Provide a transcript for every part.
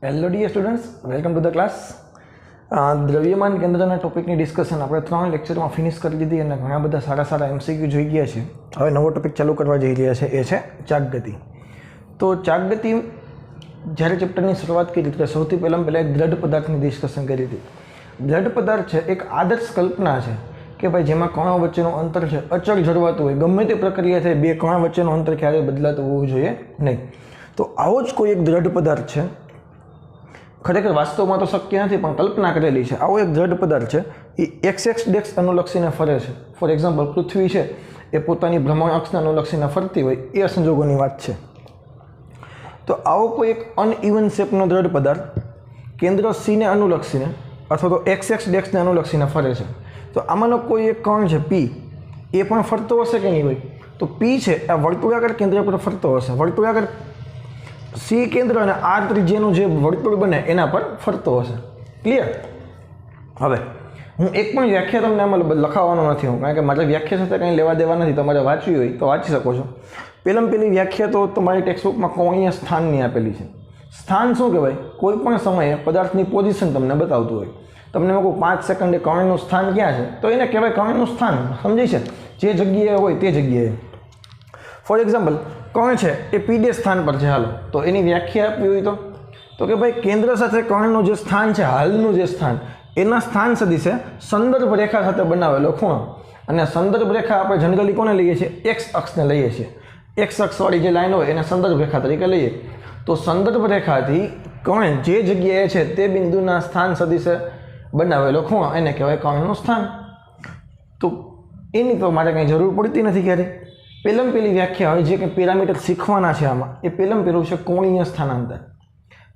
Hello dear students, welcome to the class. દ્રવ્યમાન કેન્દ્રના ટોપિકની discussion આપણે 3 લેક્ચરમાં ફિનિશ કરી દીધી અને ઘણા બધા સારા MCQ જોઈ ગયા છે. હવે નવો ટોપિક ચાલુ કરવા જઈ રહ્યા છે, એ છે ચાકગતિ. તો ચાકગતિ જ્યારે ચેપ્ટરની શરૂઆત કરી ત્યારે સૌથી પહેલાં એક દ્રઢ પદાર્થની ડિસ્કશન કરી હતી. દ્રઢ પદાર્થ છે એક આદર્શ કલ્પના છે કે ભાઈ જેમાં કણો વચ્ચેનું અંતર છે અચળ જળવાતું હોય. ગમે તે પ્રક્રિયા થાય, બે કણા વચ્ચેનું અંતર ક્યારેય બદલાતું હોવું જોઈએ નહીં. તો આવો જ કોઈ એક દ્રઢ પદાર્થ છે. ખરેખર વાસ્તવમાં તો શક્ય નથી, પણ કલ્પના કરેલી છે. આવો એક દ્રઢ પદાર્થ છે, એ એક્સ અનુલક્ષીને ફરે છે. ફોર એક્ઝામ્પલ, પૃથ્વી છે એ પોતાની ભ્રમણ અક્ષને અનુલક્ષીને ફરતી હોય, એ સંજોગોની વાત છે. તો આવો કોઈ એક અનઇવન શેપનો દ્રઢ પદાર્થ કેન્દ્ર સીને અનુલક્ષીને અથવા તો એક્સને અનુલક્ષીને ફરે છે. તો આમાંનો કોઈ એક કણ છે પી, એ પણ ફરતો હશે કે નહીં હોય? તો પી છે આ વર્તુળાકાર કેન્દ્ર પર ફરતો હશે. વર્તુળાકાર સી કેન્દ્ર અને આર ત્રિજ્યાનું જે વર્તુળ બને એના પર ફરતો હશે. ક્લિયર? હવે હું એક પણ વ્યાખ્યા તમને આમાં લખાવવાનો નથી હું, કારણ કે મારે વ્યાખ્યા સાથે કંઈ લેવા દેવા નથી. તમારે વાંચવી હોય તો વાંચી શકો છો. પહેલી વ્યાખ્યા તો તમારી ટેક્સ્ટબુકમાં કોણીય સ્થાનની આપેલી છે. સ્થાન શું કહેવાય? કોઈ પણ સમયે પદાર્થની પોઝિશન તમને બતાવતું હોય. તમને મેં કહું 5 સેકન્ડે કણનું સ્થાન ક્યાં છે, તો એને કહેવાય કણનું સ્થાન. સમજી છે? જે જગ્યાએ હોય તે જગ્યાએ. ફોર એક્ઝામ્પલ, કણ છે એ પી સ્થાન પર છે. હાલો, તો એની વ્યાખ્યા આપવી હોય તો કે ભાઈ કેન્દ્ર સાથે કર્ણનું જે સ્થાન છે, હાલનું જે સ્થાન, એના સ્થાન સદીશે સંદર્ભ રેખા સાથે બનાવેલો ખૂણો. અને સંદર્ભ રેખા આપણે જનરલી કોને લઈએ છીએ? એક્સ અક્ષને લઈએ છીએ. એક્સ અક્ષવાળી જે લાઈન હોય એને સંદર્ભ રેખા તરીકે લઈએ. તો સંદર્ભ રેખાથી કર્ણ જે જગ્યાએ છે તે બિંદુના સ્થાન સદીશે બનાવેલો ખૂણો, એને કહેવાય કર્ણનું સ્થાન. તો એની તો મારે કંઈ જરૂર પડતી નથી ક્યારે. પહેલી વ્યાખ્યા હોય જે કે પેરામીટર શીખવાના છે આમાં, એ પહેલું છે કોણીય સ્થાનાંતર.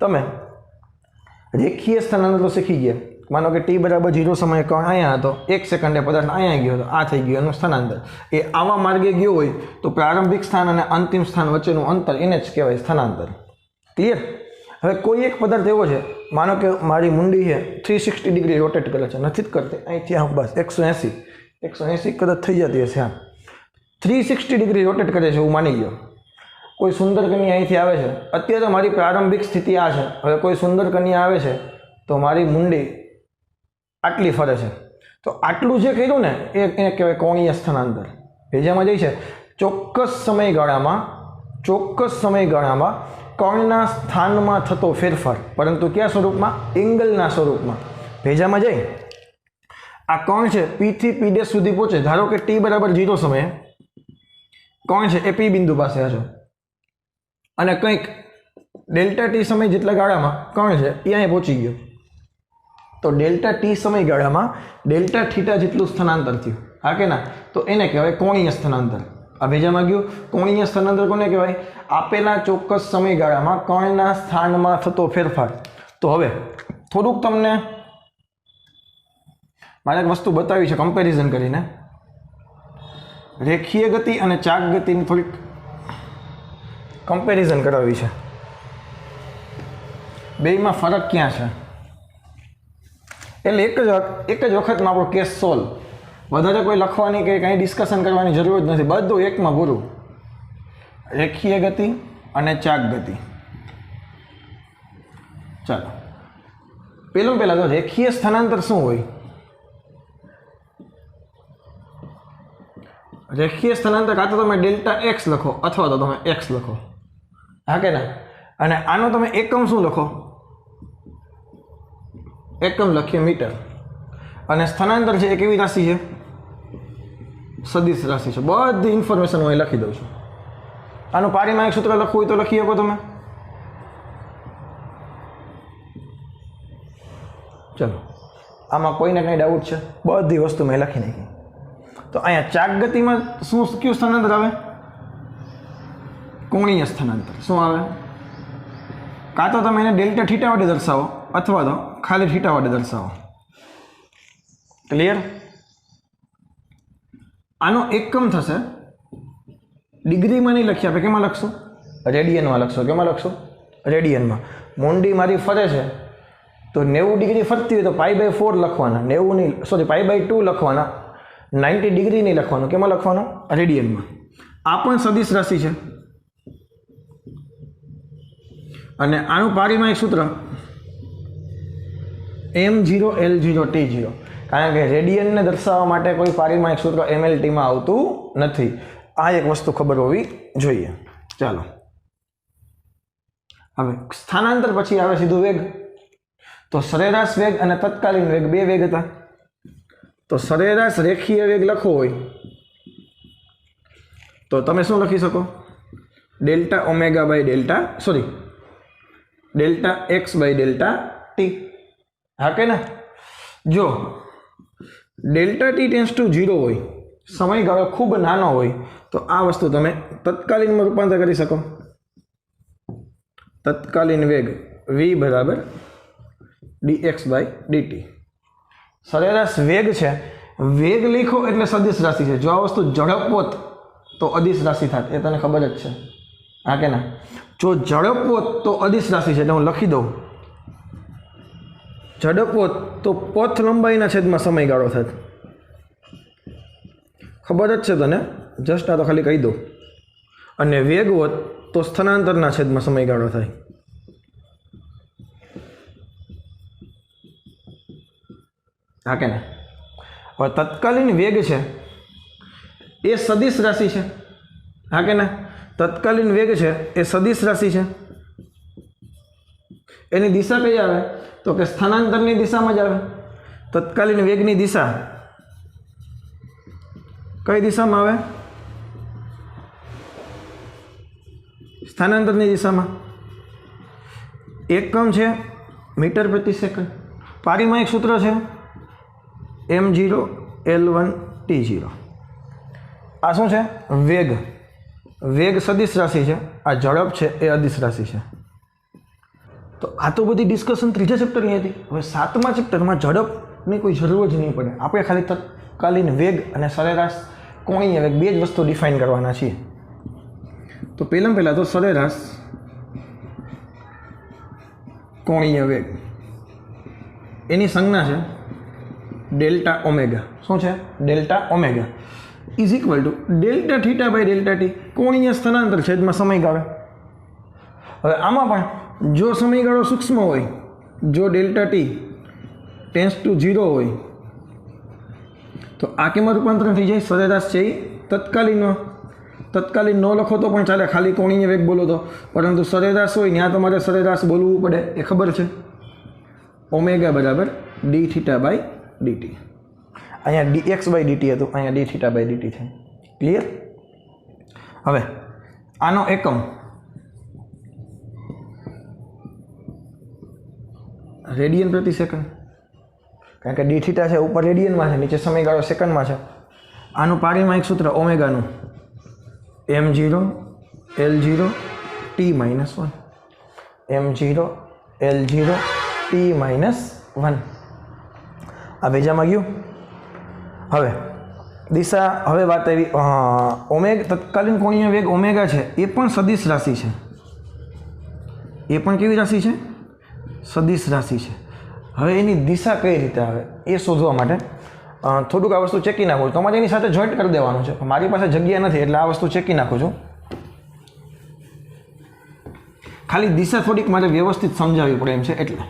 તમે રેખીય સ્થાનાંતર તો શીખી ગયા. માનો કે t=0 સમયે કણ અહીંયા હતો, 1 સેકન્ડે પદાર્થ અહીંયા ગયો હતો, આ થઈ ગયું એનું સ્થાનાંતર. એ આવા માર્ગે ગયો હોય તો પ્રારંભિક સ્થાન અને અંતિમ સ્થાન વચ્ચેનું અંતર એને જ કહેવાય સ્થાનાંતર. ક્લિયર? હવે કોઈ એક પદાર્થ એવો છે, માનો કે મારી મુંડી છે 360 ડિગ્રી રોટેટ કરે છે, નથી જ કરતી, અહીંથી આમ બસ 180 કદાચ થઈ જતી હશે. હા, 360 ડિગ્રી રોટેટ કરે છે એવું માની લો. કોઈ સુંદર કન્યા અહીંથી આવે છે. અત્યારે મારી પ્રારંભિક સ્થિતિ આ છે. હવે કોઈ સુંદર કન્યા આવે છે તો મારી મુંડી આટલી ફરે છે. તો આટલું જે કર્યું ને એને કહેવાય કોણીય સ્થાનાંતર. ભેજામાં જાય છે ચોક્કસ સમયગાળામાં કર્ણના સ્થાનમાં થતો ફેરફાર, પરંતુ કયા સ્વરૂપમાં? એંગલના સ્વરૂપમાં. ભેજામાં જાય આ કર્ણ છે પી થી પી સુધી પહોંચે. ધારો કે t=0 સમયે કર્ણ છે એ પી બિંદુ પાસે હશે અને કંઈક ડેલ્ટા ટી સમય જેટલા ગાળામાં કર્ણ છે એ અહીંયા પહોંચી ગયો. તો ડેલ્ટા ટી સમયગાળામાં ડેલ્ટા થીટા જેટલું સ્થાનાંતર થયું. હા કે ના? તો એને કહેવાય કોણીય સ્થાનાંતર. આ ભેજામાં ગયું. કોણીય સ્થાનાંતર કોને કહેવાય? આપેલા ચોક્કસ સમયગાળામાં કર્ણના સ્થાનમાં થતો ફેરફાર. તો હવે થોડુંક તમને મારે એક વસ્તુ બતાવી છે કમ્પેરિઝન કરીને. રેખીય ગતિ અને ચાક ગતિની થોડીક કમ્પેરિઝન કરાવી છે. બેયમાં ફરક ક્યાં છે? એટલે એક જ વખતમાં આપણો કેસ સોલ્વ. વધારે કોઈ લખવાની કે કંઈ ડિસ્કશન કરવાની જરૂર જ નથી. બધું એકમાં પૂરું. રેખીય ગતિ અને ચાક ગતિ. ચાલો, પહેલાં તો રેખીય સ્થાનાંતર શું હોય? રેખીય સ્થાનાંતર કાં તો તમે ડેલ્ટા એક્સ લખો અથવા તો તમે એક્સ લખો. હા કે ના? અને આનો તમે એકમ શું લખો? એકમ લખીએ મીટર. અને સ્થાનાંતર છે એ કેવી રાશિ છે? સદિશ રાશિ છે. બધી ઇન્ફોર્મેશન હું અહીં લખી દઉં છું. આનું પારિમાણિક સૂત્ર લખવું હોય તો લખી શકો તમે. ચલો, આમાં કોઈને કંઈ ડાઉટ છે? બધી વસ્તુ મેં લખી નાખી. તો અહીંયા ચાક ગતિમાં કયું સ્થાનાંતર આવે? કોણીય સ્થાનાંતર. શું આવે? કાં તો તમે એને ડેલ્ટા થીટા વડે દર્શાવો અથવા તો ખાલી થીટા વડે દર્શાવો. ક્લિયર? આનો એકમ થશે ડિગ્રીમાં નહીં લખીએ આપણે. કેમાં લખશું? રેડિયનમાં લખશો. કેમાં લખશો? રેડિયનમાં. મુંડી મારી ફરે છે તો 90 ડિગ્રી ફરતી હોય તો π/4 લખવાના. 2 લખવાના. 90 ડિગ્રી નહીં લખવાનું. કેમાં લખવાનું? રેડિયનમાં. આ પણ સદિશ રાશિ છે. અને આનું પારિમાણિક સૂત્ર m0l0t0, કારણ કે રેડિયનને દર્શાવવા માટે કોઈ પારિમાણિક સૂત્ર mLTમાં આવતું નથી. આ એક વસ્તુ ખબર હોવી જોઈએ. ચાલો હવે સ્થાનાંતર પછી આવે સીધું વેગ. તો સરેરાશ વેગ અને તત્કાલીન વેગ બે વેગ હતા. તો સરેરાશ રેખીય વેગ લખવો હોય તો તમે શું લખી શકો? Delta omega by delta x by delta T. હા કે ના? જો ડેલ્ટા ટી ટેન્સ ટુ 0 હોય, સમયગાળો ખૂબ નાનો હોય, તો આ વસ્તુ તમે તત્કાલીનમાં રૂપાંતર કરી શકો. તત્કાલીન વેગ v બરાબર dx બાય dt. સરેરાશ વેગ છે, વેગ લખો એટલે સદિશ રાશિ છે. જો આ વસ્તુ ઝડપ હોત તો અદિશ રાશિ થાત, એ તને ખબર જ છે. હા કે ના? જો ઝડપ હોત તો અદિશ રાશિ છે, એટલે હું લખી દઉં. ઝડપ હોત તો પથ લંબાઈના છેદમાં સમયગાળો થાત. ખબર જ છે તને, જસ્ટ આ તો ખાલી કહી દઉં. અને વેગ હોત તો સ્થાનાંતરના છેદમાં સમયગાળો થાય. હા કે ના? હવે તત્કાલીન વેગ છે એ સદિશ રાશિ છે. હા કે ના? તત્કાલીન વેગ છે એ સદિશ રાશિ છે. એની દિશા કઈ આવે? તો કે સ્થાનાંતરની દિશામાં જ આવે. તત્કાલીન વેગની દિશા કઈ દિશામાં આવે? સ્થાનાંતરની દિશામાં. એકમ છે મીટર પ્રતિ સેકન્ડ. પારિમાણિક સૂત્ર છે m0l1t0. આ શું છે? વેગ. વેગ સદિશ રાશિ છે, આ ઝડપ છે એ અદિશ રાશિ છે. તો આ તો બધી ડિસ્કશન ત્રીજા ચેપ્ટરની હતી. હવે સાતમા ચેપ્ટરમાં ઝડપની કોઈ જરૂર જ નહીં પડે. આપણે ખાલી તત્કાલીન વેગ અને સરેરાશ કોણીય વેગ બે જ વસ્તુ ડિફાઇન કરવાના છીએ. તો પહેલાં તો સરેરાશ કોણીય વેગ, એની સંજ્ઞા છે ડેલ્ટા ઓમેગા. શું છે? Delta omega is equal to delta theta by delta T, કોણીય સ્થાનાંતર છેદમાં સમયગાળો. હવે આમાં પણ જો સમયગાળો સૂક્ષ્મ હોય, જો ડેલ્ટા ટી ટેન્સ ટુ 0 હોય, તો આ કેમાં રૂપાંતર થઈ જાય? સરેરાશ છે એ તત્કાલીનમાં. તત્કાલીન ન લખો તો પણ ચાલે, ખાલી કોણીય વેગ બોલો તો. પરંતુ સરેરાશ હોય ત્યાં તમારે સરેરાશ બોલવું પડે, એ ખબર છે. ઓમેગા બરાબર ડી થીટા બાય ડીટી. અહીંયા dx બાય ડીટી હતું, અહીંયા ડી થીટા બાય ડીટી છે. ક્લિયર? હવે આનો એકમ રેડિયન પ્રતિ સેકન્ડ, કારણ કે ડી થીટા છે ઉપર રેડિયનમાં છે, નીચે સમયગાળો સેકન્ડમાં છે. આનું પારિમાણિક સૂત્ર ઓમેગાનું m0l0t-1. m0l0t-1. આ બેજામાં ગયું. હવે દિશા, હવે વાત આવી તત્કાલીન કોણીય વેગ ઓમેગા છે એ પણ સદિશ રાશિ છે. એ પણ કેવી રાશિ છે? સદિશ રાશિ છે. હવે એની દિશા કઈ રીતે આવે એ શોધવા માટે થોડુંક આ વસ્તુ ચેકી નાખું. તમારે એની સાથે જોઈન્ટ કરી દેવાનું છે. મારી પાસે જગ્યા નથી એટલે આ વસ્તુ ચેકી નાખું છું. ખાલી દિશા થોડીક મારે વ્યવસ્થિત સમજાવવી પડે એમ છે એટલે.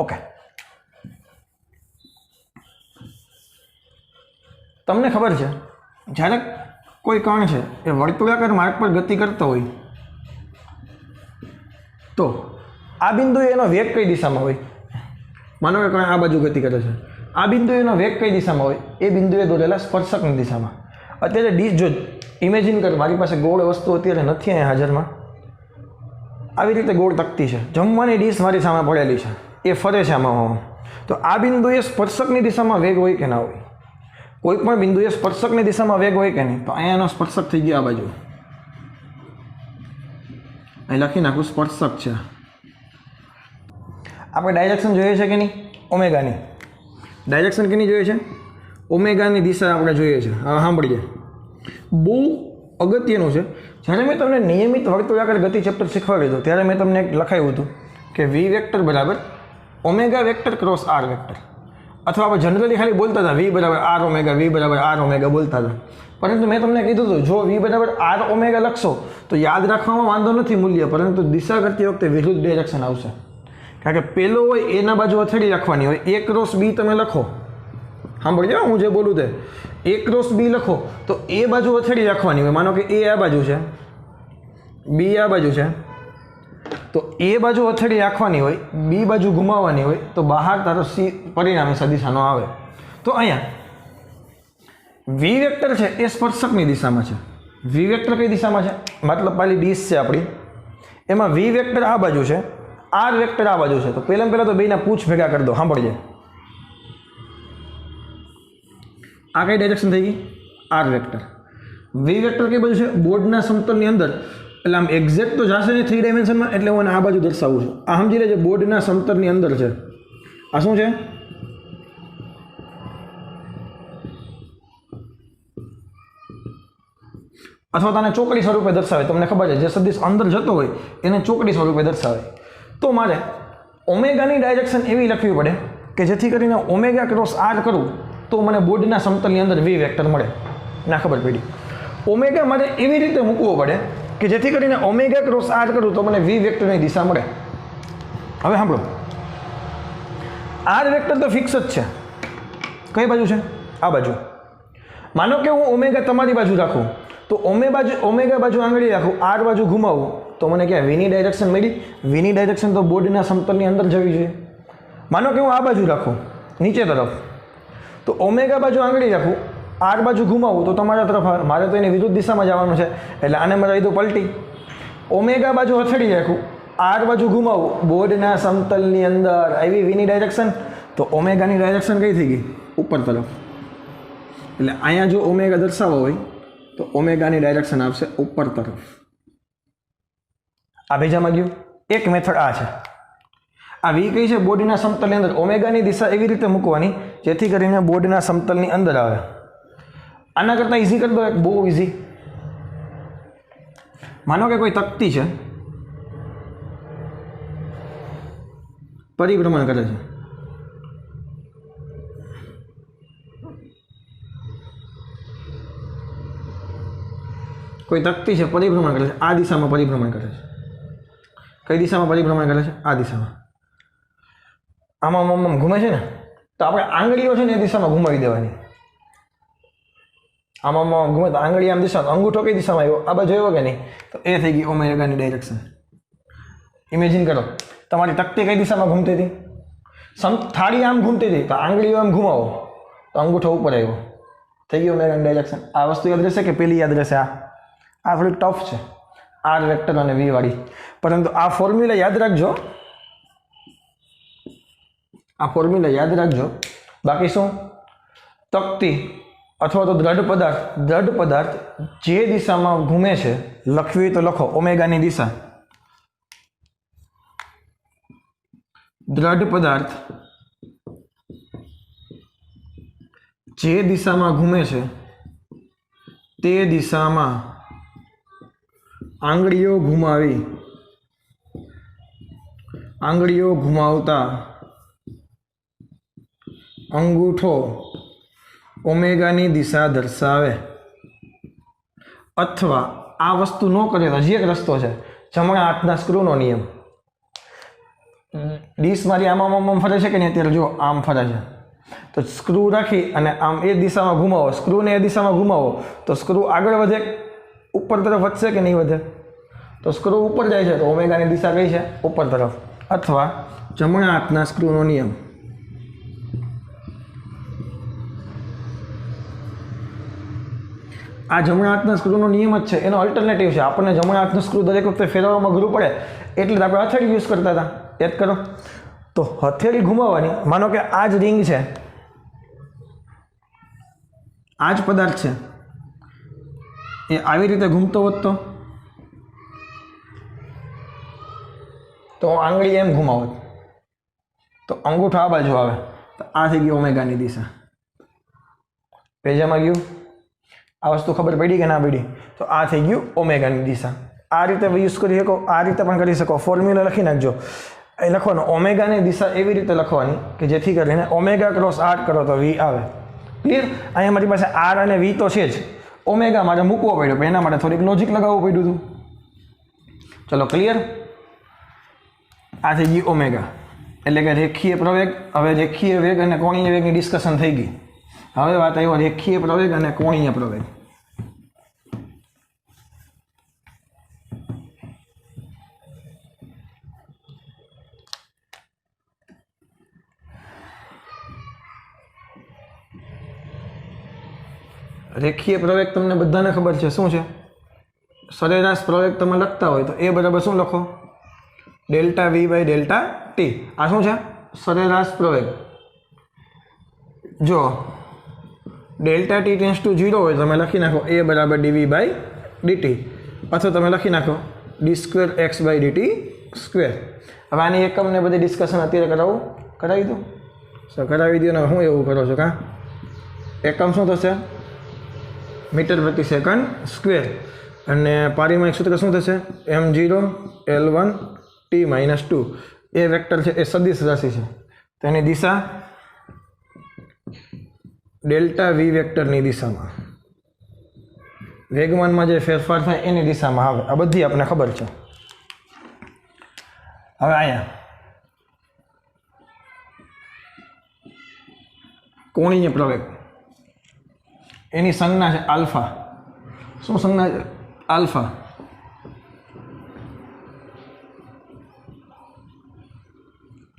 ઓકે, તમને ખબર છે જ્યારે કોઈ કણ છે એ વર્તુળાકાર માર્ગ પર ગતિ કરતો હોય તો આ બિંદુએ એનો વેગ કઈ દિશામાં હોય? માનો કે કણ આ બાજુ ગતિ કરે છે, આ બિંદુએ એનો વેગ કઈ દિશામાં હોય? એ બિંદુએ દોરેલા સ્પર્શકની દિશામાં. અત્યારે ડીશ જો ઇમેજિન કર, મારી પાસે ગોળ વસ્તુ અત્યારે નથી અહીંયા હાજરમાં, આવી રીતે ગોળ તકતી છે, જમવાની ડીશ મારી સામે પડેલી છે, એ ફરે છે આમાં. તો આ બિંદુએ સ્પર્શકની દિશામાં વેગ હોય કે ના હોય? કોઈ પણ બિંદુએ સ્પર્શકની દિશામાં વેગ હોય કે નહીં? તો અહીંયાનો સ્પર્શક થઈ ગયો આ બાજુ, અહીં લખી નાખું સ્પર્શક છે. આપણે ડાયરેક્શન જોઈએ છે કે નહીં? ઓમેગાની ડાયરેક્શન કેની જોઈએ છે? ઓમેગાની દિશા આપણે જોઈએ છે. હવે સાંભળીએ, બહુ અગત્યનું છે. જ્યારે મેં તમને નિયમિત વર્તુળાકાર ગતિ ચેપ્ટર શીખવાડ્યું હતું ત્યારે મેં તમને લખાયું હતું કે વી વેક્ટર બરાબર omega vector cross R vector. अथवा આપણે જનરલી ખાલી બોલતા હતા v બરાબર r ઓમેગા v બરાબર r ઓમેગા બોલતા હતા, પરંતુ મેં તમને કીધું હતું જો v બરાબર r ઓમેગા લખશો તો યાદ રાખવામાં વાંધો નથી મૂલ્ય, પરંતુ દિશા કરતી વખતે વિરુદ્ધ ડાયરેક્શન આવશે. કારણ કે પેલો હોય એના બાજુ અથડી રાખવાની હોય. a ક્રોસ b તમે લખો, સાંભળજો હું જે બોલું તે, a ક્રોસ b લખો તો એ બાજુ અથડી રાખવાની હોય. માનો કે a આ બાજુ છે, b આ બાજુ છે, તો એ બાજુ અથડી રાખવાની હોય, બી બાજુ ઘુમાવવાની હોય, તો બહાર તારો સી પરિણામી સદિશાનો આવે. તો અહીંયા વી વેક્ટર છે એ સ્પર્શકની દિશામાં છે. વી વેક્ટર કઈ દિશામાં છે? મતલબ પેલી ડીશ છે આપણી, એમાં વી વેક્ટર આ બાજુ છે, આર વેક્ટર આ બાજુ છે. તો પહેલાં તો બેના પૂછ ભેગા કરી દો. સાંભળજે, આ કઈ ડાયરેક્શન થઈ ગઈ? R vector. વી વેક્ટર કઈ બાજુ છે? બોર્ડના સમતલની અંદર. એટલે આમ એક્ઝેક્ટ તો જશે નહીં 3 ડાયમેન્શનમાં, એટલે હું આ બાજુ દર્શાવું છું. આ સમજી લેજે બોર્ડના સમતલની અંદર છે. આ શું છે? અથવા તને ચોકડી સ્વરૂપે દર્શાવે. તમને ખબર છે જે સદિશ અંદર જતો હોય એને ચોકડી સ્વરૂપે દર્શાવે. તો મારે ઓમેગાની ડાયરેક્શન એવી લખવી પડે કે જેથી કરીને ઓમેગા ક્રોસ આર કરું તો મને બોર્ડના સમતલની અંદર વી વેક્ટર મળે. ના ખબર પડી. ઓમેગા મારે એવી રીતે મૂકવો પડે કે જેથી કરીને ઓમેગા ક્રોસ આર કરું તો મને વી વેક્ટરની દિશા મળે. હવે સાંભળો, આર વેક્ટર તો ફિક્સ જ છે. કઈ બાજુ છે? આ બાજુ. માનો કે હું ઓમેગા તમારી બાજુ રાખું તો ઓમેગા બાજુ આંગળી રાખું, આર બાજુ ઘુમાવું તો મને ક્યાં વીની ડાયરેક્શન મળી? વીની ડાયરેક્શન તો બોર્ડના સમતલની અંદર જવી જોઈએ. માનો કે હું આ બાજુ રાખું નીચે તરફ, તો ઓમેગા બાજુ આંગળી રાખું, આર બાજુ ઘુમાવું તો તમારા તરફ આવે. મારે તો એની વિરુદ્ધ દિશામાં જવાનું છે, એટલે આને મારે દીધું પલટી. ઓમેગા બાજુ અથડી રાખું, આર બાજુ ઘુમાવું, બોર્ડના સમતલની અંદર આવી વીની ડાયરેક્શન, તો ઓમેગાની ડાયરેક્શન કઈ થઈ ગઈ? ઉપર તરફ. એટલે અહીંયા જો ઓમેગા દર્શાવવો હોય તો ઓમેગાની ડાયરેક્શન આવશે ઉપર તરફ. આ બીજામાં ગયું. એક મેથડ આ છે. આ વી કઈ છે? બોર્ડના સમતલની અંદર. ઓમેગાની દિશા એવી રીતે મૂકવાની જેથી કરીને બોર્ડના સમતલની અંદર આવે. આના કરતાં ઇઝી કરી દો એક, બહુ ઇઝી. માનો કે કોઈ તકતી છે, પરિભ્રમણ કરે છે. કોઈ તકતી છે, પરિભ્રમણ કરે છે. આ દિશામાં પરિભ્રમણ કરે છે. કઈ દિશામાં પરિભ્રમણ કરે છે? આ દિશામાં. આમાં ઘૂમે છે ને, તો આપણે આંગળીઓ છે ને એ દિશામાં ઘુમાવી દેવાની. આમાં ઘૂમે તો આંગળી આમ દિશા, અંગૂઠો કઈ દિશામાં આવ્યો? આ બાજુ આવ્યો કે નહીં? તો એ થઈ ગઈ ઓમેગાની ડાયરેક્શન. ઇમેજિન કરો, તમારી તકતી કઈ દિશામાં ઘૂમતી હતી? થાળી આમ ઘૂમતી હતી, તો આંગળીઓ આમ ઘુમાવો તો અંગૂઠો ઉપર આવ્યો, થઈ ગઈ ઓમેગાની ડાયરેક્શન. આ વસ્તુ યાદ રહેશે કે પેલી યાદ રહેશે? આ થોડી ટફ છે, આર વેક્ટર અને વી વાળી. પરંતુ આ ફોર્મ્યુલા યાદ રાખજો, આ ફોર્મ્યુલા યાદ રાખજો. બાકી શું? તકતી અથવા તો દ્રઢ પદાર્થ જે દિશામાં ઘૂમે છે, લખવી તો લખો ઓમેગાની દિશા. દ્રઢ પદાર્થ જે દિશામાં ઘૂમે છે તે દિશામાં આંગળીઓ ઘુમાવતા અંગૂઠો ઓમેગાની દિશા દર્શાવે. અથવા આ વસ્તુ ન કરે તો હજી એક રસ્તો છે, જમણા હાથના સ્ક્રૂનો નિયમ. ડીશ મારી આમ ફરે છે કે નહીં? અત્યારે જો આમ ફરે છે, તો સ્ક્રૂ રાખી અને આમ એ દિશામાં ઘુમાવો, સ્ક્રૂને એ દિશામાં ઘુમાવો તો સ્ક્રૂ આગળ વધે, ઉપર તરફ વધશે કે નહીં વધે? તો સ્ક્રૂ ઉપર જાય છે તો ઓમેગાની દિશા કઈ છે? ઉપર તરફ. અથવા જમણા હાથના સ્ક્રૂનો નિયમ. આ જમણા હાથના સ્ક્રૂનો નિયમ જ છે, એનો અલ્ટરનેટિવ છે. આપણને જમણા હાથનું સ્ક્રૂ દરેક વખતે ફેરવવામાં અઘરું પડે એટલે આપણે હથેળી યુઝ કરતા હતા. યાદ કરો. તો હથેળી ઘુમાવવાની. માનો કે આ જ રિંગ છે, આ જ પદાર્થ છે, એ આવી રીતે ઘૂમતો હોત તો આંગળી એમ ઘુમાવત તો અંગૂઠો આ બાજુ આવે, તો આ થઈ ગઈ ઓમેગાની દિશા. પેજામાં ગયું. આ વસ્તુ ખબર પડી કે ના પડી? તો આ થઈ ગયું ઓમેગાની દિશા. આ રીતે યુઝ કરી શકો, આ રીતે પણ કરી શકો. ફોર્મ્યુલા લખી નાખજો. એ લખવાનું ઓમેગાની દિશા એવી રીતે લખવાની કે જેથી કરીને ઓમેગા ક્રોસ આર કરો તો વી આવે. ક્લિયર? અહીંયા મારી પાસે આર અને વી તો છે જ, ઓમેગા મારે મૂકવો પડ્યો, પણ એના માટે થોડીક લોજિક લગાવવું પડ્યું હતું. ચલો ક્લિયર? આ થઈ ગઈ ઓમેગા એટલે કે રેખીય પ્રવેગ. હવે રેખીય વેગ અને કોણીય વેગની ડિસ્કશન થઈ ગઈ. હવે વાત આવ્યો રેખીય પ્રવેગ અને કોણીય પ્રવેગ. રેખીય પ્રવેગ તમને બધાને ખબર છે શું છે? સરેરાશ પ્રવેગ તમે લખતા હોય તો એ બરાબર શું લખો? Delta V by delta T. આ શું છે? સરેરાશ પ્રવેગ. જો ડેલ્ટા ટી ટેન્સ ટુ 0 હોય તમે લખી નાખો એ બરાબર ડીવી બાય ડીટી, અથવા તમે લખી નાખો D square X by DT square. હવે આની એકમને બધી ડિસ્કશન અત્યારે કરાવી દો સર, કરાવી દો ને. હું એવું કરો છો કાં? એકમ શું થશે? મીટર પ્રતિ સેકન્ડ સ્ક્વેર. અને પારિમાણિક સૂત્ર શું થશે? m0 L1 T-2. એ વેક્ટર છે એ સદિશ રાશિ છે, તેની દિશા ડેલ્ટા વી વેક્ટરની દિશામાં, વેગમાનમાં જે ફેરફાર થાય એની દિશામાં આવે. આ બધી આપણને ખબર છે. હવે અહીંયા કોણીય પ્રવેગ, એની સંજ્ઞા છે આલ્ફા. શું સંજ્ઞા છે? આલ્ફા.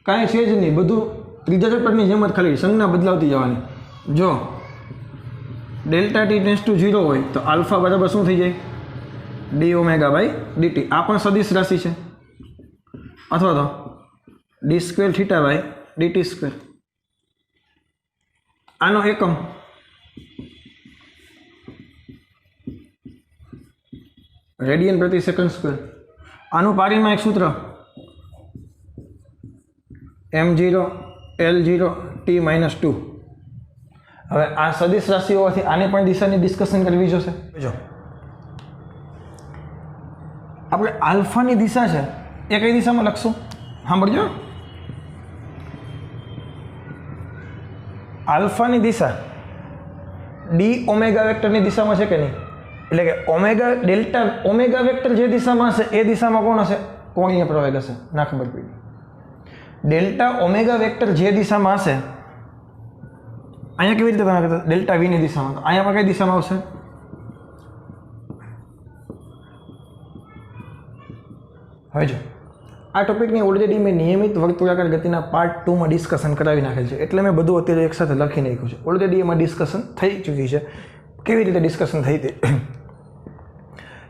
કાંઈ છે જ નહીં, બધું ત્રીજા ચેપ્ટરની જેમ જ, ખાલી સંજ્ઞા બદલાવતી જવાની. જો ડેલ્ટા ટી ટેન્સ ટુ 0 હોય તો આલ્ફા બરાબર શું થઈ જાય? D omega by DT. આ પણ સદિશ રાશિ છે, અથવા તો D square theta by DT square. આનો એકમ રેડિયન પ્રતિ સેકન્ડ સ્ક્વેર. આનું પારિમાણિક સૂત્ર m0 L0 T-2. હવે આ સદિશ રાશિ હોવાથી આને પણ દિશાની ડિસ્કશન કરવી જોશે. જો આપણે આલ્ફાની દિશા છે એ કઈ દિશામાં લખશું? સાંભળજો, આલ્ફાની દિશા ડી ઓમેગા વેક્ટરની દિશામાં છે કે નહીં? એટલે કે ઓમેગા ડેલ્ટા ઓમેગા વેક્ટર જે દિશામાં હશે એ દિશામાં કોણ હશે? કોણીય પ્રવેગ હશે. ના ખબર પડી. ડેલ્ટા ઓમેગા વેક્ટર જે દિશામાં હશે, અહીંયા કેવી રીતે તમે કહેતા ડેલ્ટા વીની દિશામાં, તો અહીંયા પણ કઈ દિશામાં આવશે? હવે જો આ ટોપિકની ઓલરેડી મેં નિયમિત વર્તુળાકાર ગતિના પાર્ટ 2માં ડિસ્કશન કરાવી નાખેલ છે, એટલે મેં બધું અત્યારે એકસાથે લખી નાખ્યું છે. ઓલરેડી એમાં ડિસ્કશન થઈ ચૂકી છે. કેવી રીતે ડિસ્કશન થઈ હતી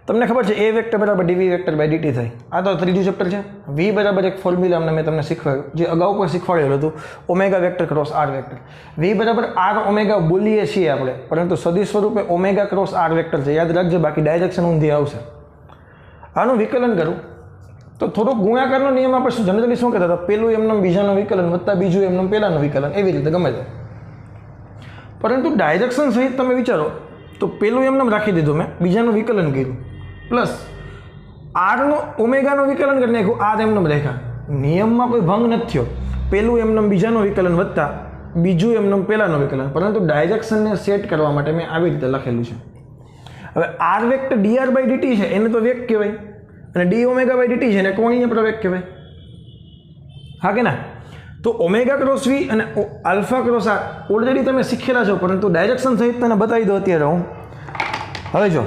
તમને ખબર છે? એ વેક્ટર બરાબર ડીવી વેક્ટર બાય ડીટી થાય. આ તો ત્રીજું ચેપ્ટર છે. વી બરાબર એક ફોર્મ્યુલા મેં તમને શીખવાડ્યું, જે અગાઉ પણ શીખવાડેલું હતું, omega vector cross R vector. V બરાબર આર ઓમેગા બોલીએ છીએ આપણે, પરંતુ સદિશ સ્વરૂપે ઓમેગા ક્રોસ આર વેક્ટર છે. યાદ રાખજો, બાકી ડાયરેક્શન ઊંધી આવશે. આનું વિકલન કરું તો થોડોક ગુણાકારનો નિયમ આપણે જનરલી શું કહેતા હતા? પેલું એમનું બીજાનું વિકલન વત્તા બીજું એમનું પહેલાંનું વિકલન, એવી રીતે ગમે તે. પરંતુ ડાયરેક્શન સહિત તમે વિચારો તો પેલું એમનેમ રાખી દીધું મેં, બીજાનું વિકલન કર્યું, પ્લસ આરનો ઓમેગાનું વિકલન કરી નાખ્યું, આર એમનેમ રાખ્યા. નિયમમાં કોઈ ભંગ નથી થયો. પેલું એમનેમ બીજાનું વિકલન વત્તા બીજું એમનેમ પહેલાંનું વિકલન, પરંતુ ડાયરેક્શનને સેટ કરવા માટે મેં આવી રીતે લખેલું છે. હવે R vector DR by DT છે એને તો વેગ કહેવાય, અને ડી ઓમેગા બાય ડીટી છે એને કોણીય પ્રવેગ કહેવાય. હા કે ના? તો ઓમેગા ક્રોસ વી અને આલ્ફા ક્રોસ આર ઓલરેડી તમે શીખેલા છો, પરંતુ ડાયરેક્શન સહિત તને બતાવી દો અત્યારે હું. હવે જો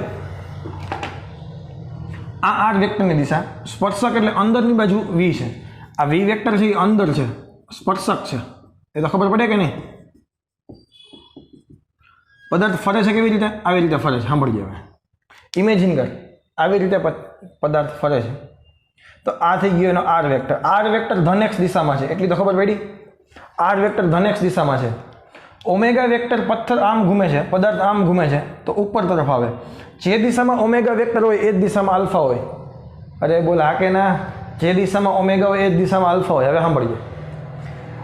આ આર વેક્ટરની દિશા, સ્પર્શક એટલે અંદરની બાજુ વી છે. આ વી વેક્ટર છે એ અંદર છે, સ્પર્શક છે, એ તો ખબર પડે કે નહીં? પદાર્થ ફરે છે કેવી રીતે? આવી રીતે ફરે છે. સાંભળજો હવે, ઇમેજિન કર, આવી રીતે પદાર્થ ફરે છે. તો આ થઈ ગયો એનો આર વેક્ટર. આર વેક્ટર ધન એક્સ દિશામાં છે, એટલી તો ખબર પડી. આર વેક્ટર ધન એક્સ દિશામાં છે. ઓમેગા વેક્ટર પથ્થર આમ ઘૂમે છે, પદાર્થ આમ ઘૂમે છે, તો ઉપર તરફ આવે. જે દિશામાં ઓમેગા વેક્ટર હોય એ જ દિશામાં આલ્ફા હોય. અરે બોલ હા કે ના? જે દિશામાં ઓમેગા હોય એ જ દિશામાં આલ્ફા હોય. હવે સાંભળજો,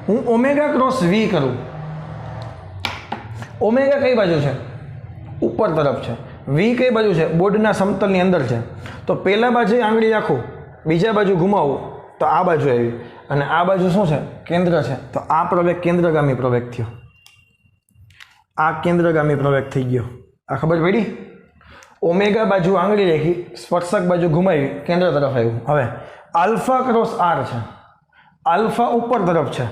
હું ઓમેગા ક્રોસ વી કરું. ઓમેગા કઈ બાજુ છે? ઉપર તરફ છે. વી કઈ બાજુ છે? બોર્ડના સમતલની અંદર છે. તો પહેલા બાજુ આંગળી રાખું, બીજા બાજુ ઘુમાવું, તો આ બાજુ આવી અને આ બાજુ શું છે કેન્દ્ર છે તો આ પ્રવેગ કેન્દ્રગામી પ્રવેગ થયો આ કેન્દ્રગામી પ્રવેગ થઈ ગયો આ ખબર પડી ઓમેગા બાજુ આંગળી રાખી સ્પર્શક બાજુ ઘુમાવી કેન્દ્ર તરફ આવ્યું હવે આલ્ફા ક્રોસ આર છે આલ્ફા ઉપર તરફ છે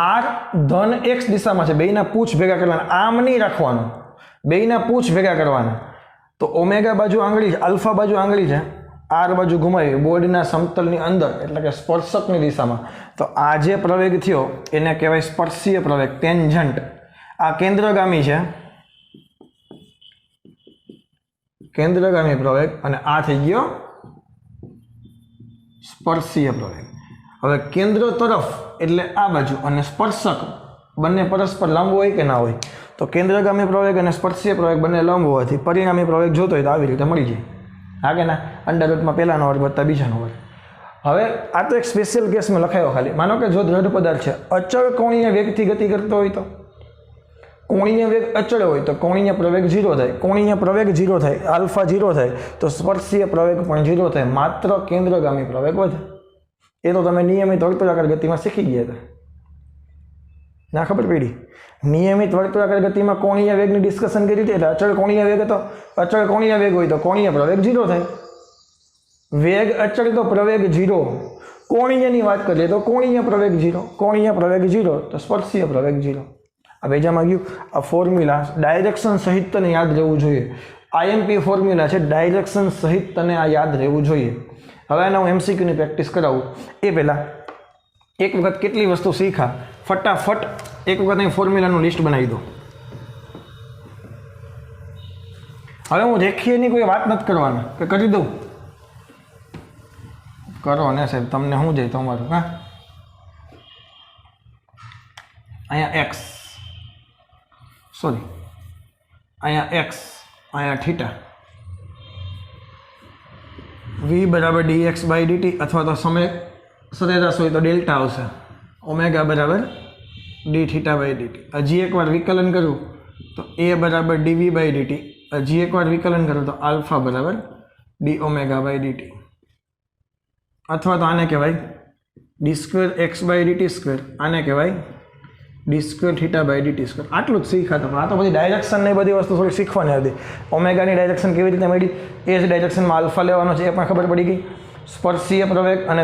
આર ધન એક્સ દિશામાં છે બેયના પૂછ ભેગા કરવાના આમ નહીં રાખવાનું બેયના પૂછ ભેગા કરવાના તો ઓમેગા બાજુ આંગળી છે આલ્ફા બાજુ આંગળી છે આર બાજુ ઘુમાવી બોર્ડના સમતલની અંદર એટલે કે સ્પર્શકની દિશામાં તો આ જે પ્રવેગ થયો એને કહેવાય સ્પર્શીય પ્રવેગ ટેન્જન્ટ આ કેન્દ્રગામી છે કેન્દ્રગામી પ્રવેગ અને આ થઈ ગયો સ્પર્શીય પ્રવેગ હવે કેન્દ્ર તરફ એટલે આ બાજુ અને સ્પર્શક બંને પરસ્પર લંબ હોય કે ના હોય તો કેન્દ્રગામી પ્રવેગ અને સ્પર્શીય પ્રવેગ બંને લંબ હોવાથી પરિણામી પ્રવેગ જોતો હોય તો આવી રીતે મળી જાય હા કે ના અંડરરૂટમાં પહેલાનો વર્ગ વત્તા બીજાનો વર્ગ હવે આ તો એક સ્પેશિયલ કેસમાં લખાયો ખાલી માનો કે જો દ્રઢ પદાર્થ છે અચળ કોણીય વેગથી ગતિ કરતો હોય તો કોણીય વેગ અચળ હોય તો કોણીય પ્રવેગ 0 થાય કોણીય પ્રવેગ 0 થાય આલ્ફા 0 થાય તો સ્પર્શીય પ્રવેગ પણ 0 થાય માત્ર કેન્દ્રગામી પ્રવેગ વધે એ તો તમે નિયમિત વર્તુળાકાર ગતિમાં શીખી ગયા હતા ના ખબર પડી નિયમિત વર્તુળાકાર ગતિમાં કોણીય વેગની ડિસ્કશન કરી હતી એટલે અચળ કોણીય વેગ હતો અચળ કોણીય વેગ હોય તો કોણીય પ્રવેગ 0 થાય વેગ અચળ તો પ્રવેગ 0 કોણીયની વાત કરીએ તો કોણીય પ્રવેગ 0 કોણીય પ્રવેગ 0 તો સ્પર્શીય પ્રવેગ 0 આ બેજામાં ગયું આ ફોર્મ્યુલા ડાયરેક્શન સહિત તને યાદ રહેવું જોઈએ આઈએમપી ફોર્મ્યુલા છે ડાયરેક્શન સહિત તને આ યાદ રહેવું જોઈએ હવે આને હું એમસીક્યુની પ્રેક્ટિસ કરાવું એ પહેલાં એક વખત કેટલી વસ્તુ શીખા ફટાફટ એક વખત અહીં ફોર્મ્યુલાનું લિસ્ટ બનાવી દો હવે હું રેખીયની કોઈ વાત નથી કરવાની કે કરી દઉં કરો ને સાહેબ તમને શું જાય તમારું હા અહીંયા એક્સ સોરી અહીંયા એક્સ અહીંયા થીટા વી બરાબર dx બાય dt અથવા તો સમય સરેરાશ હોય તો ડેલ્ટા આવશે ઓમેગા બરાબર ડી થીટા બાય dt હજી એકવાર વિકલન કરું તો એ બરાબર dv બાય dt હજી એકવાર વિકલન કરું તો આલ્ફા બરાબર ડી ઓમેગા બાય dt અથવા તો આને કહેવાય D square X by dt square આને કહેવાય D square theta by dt square આટલું જ શીખાતા પણ આ તો બધી ડાયરેક્શન ને બધી વસ્તુ થોડી શીખવાની હતી ઓમેગાની ડાયરેક્શન કેવી રીતે મળી એ જ ડાયરેક્શનમાં આલ્ફા લેવાનો છે એ પણ ખબર પડી ગઈ સ્પર્શીય પ્રવેગ અને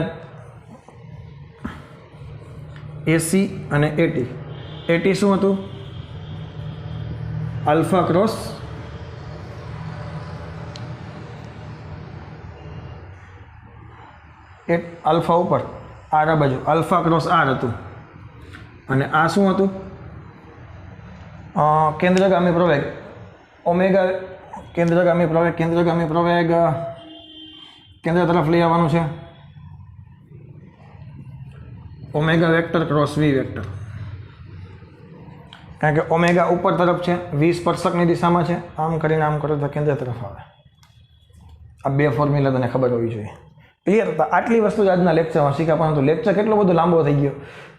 એસી અને એટી એટી શું હતું આલ્ફા ક્રોસ આલ્ફા ઉપર આર આ બાજુ આલ્ફા ક્રોસ આર હતું અને આ શું હતું કેન્દ્રગામી પ્રવેગ ઓમેગા કેન્દ્રગામી પ્રવેગ કેન્દ્ર તરફ લઈ આવવાનું છે ઓમેગા વેક્ટર ક્રોસ વી વેક્ટર કારણ કે ઓમેગા ઉપર તરફ છે વી સ્પર્શકની દિશામાં છે આમ કરીને આમ કરો તો કેન્દ્ર તરફ આવે આ બે ફોર્મ્યુલા તને ખબર હોવી જોઈએ ક્લિયર આટલી વસ્તુ જ આજના લેક્ચરમાં શીખ્યા પરંતુ લેક્ચર કેટલો બધો લાંબો થઈ ગયો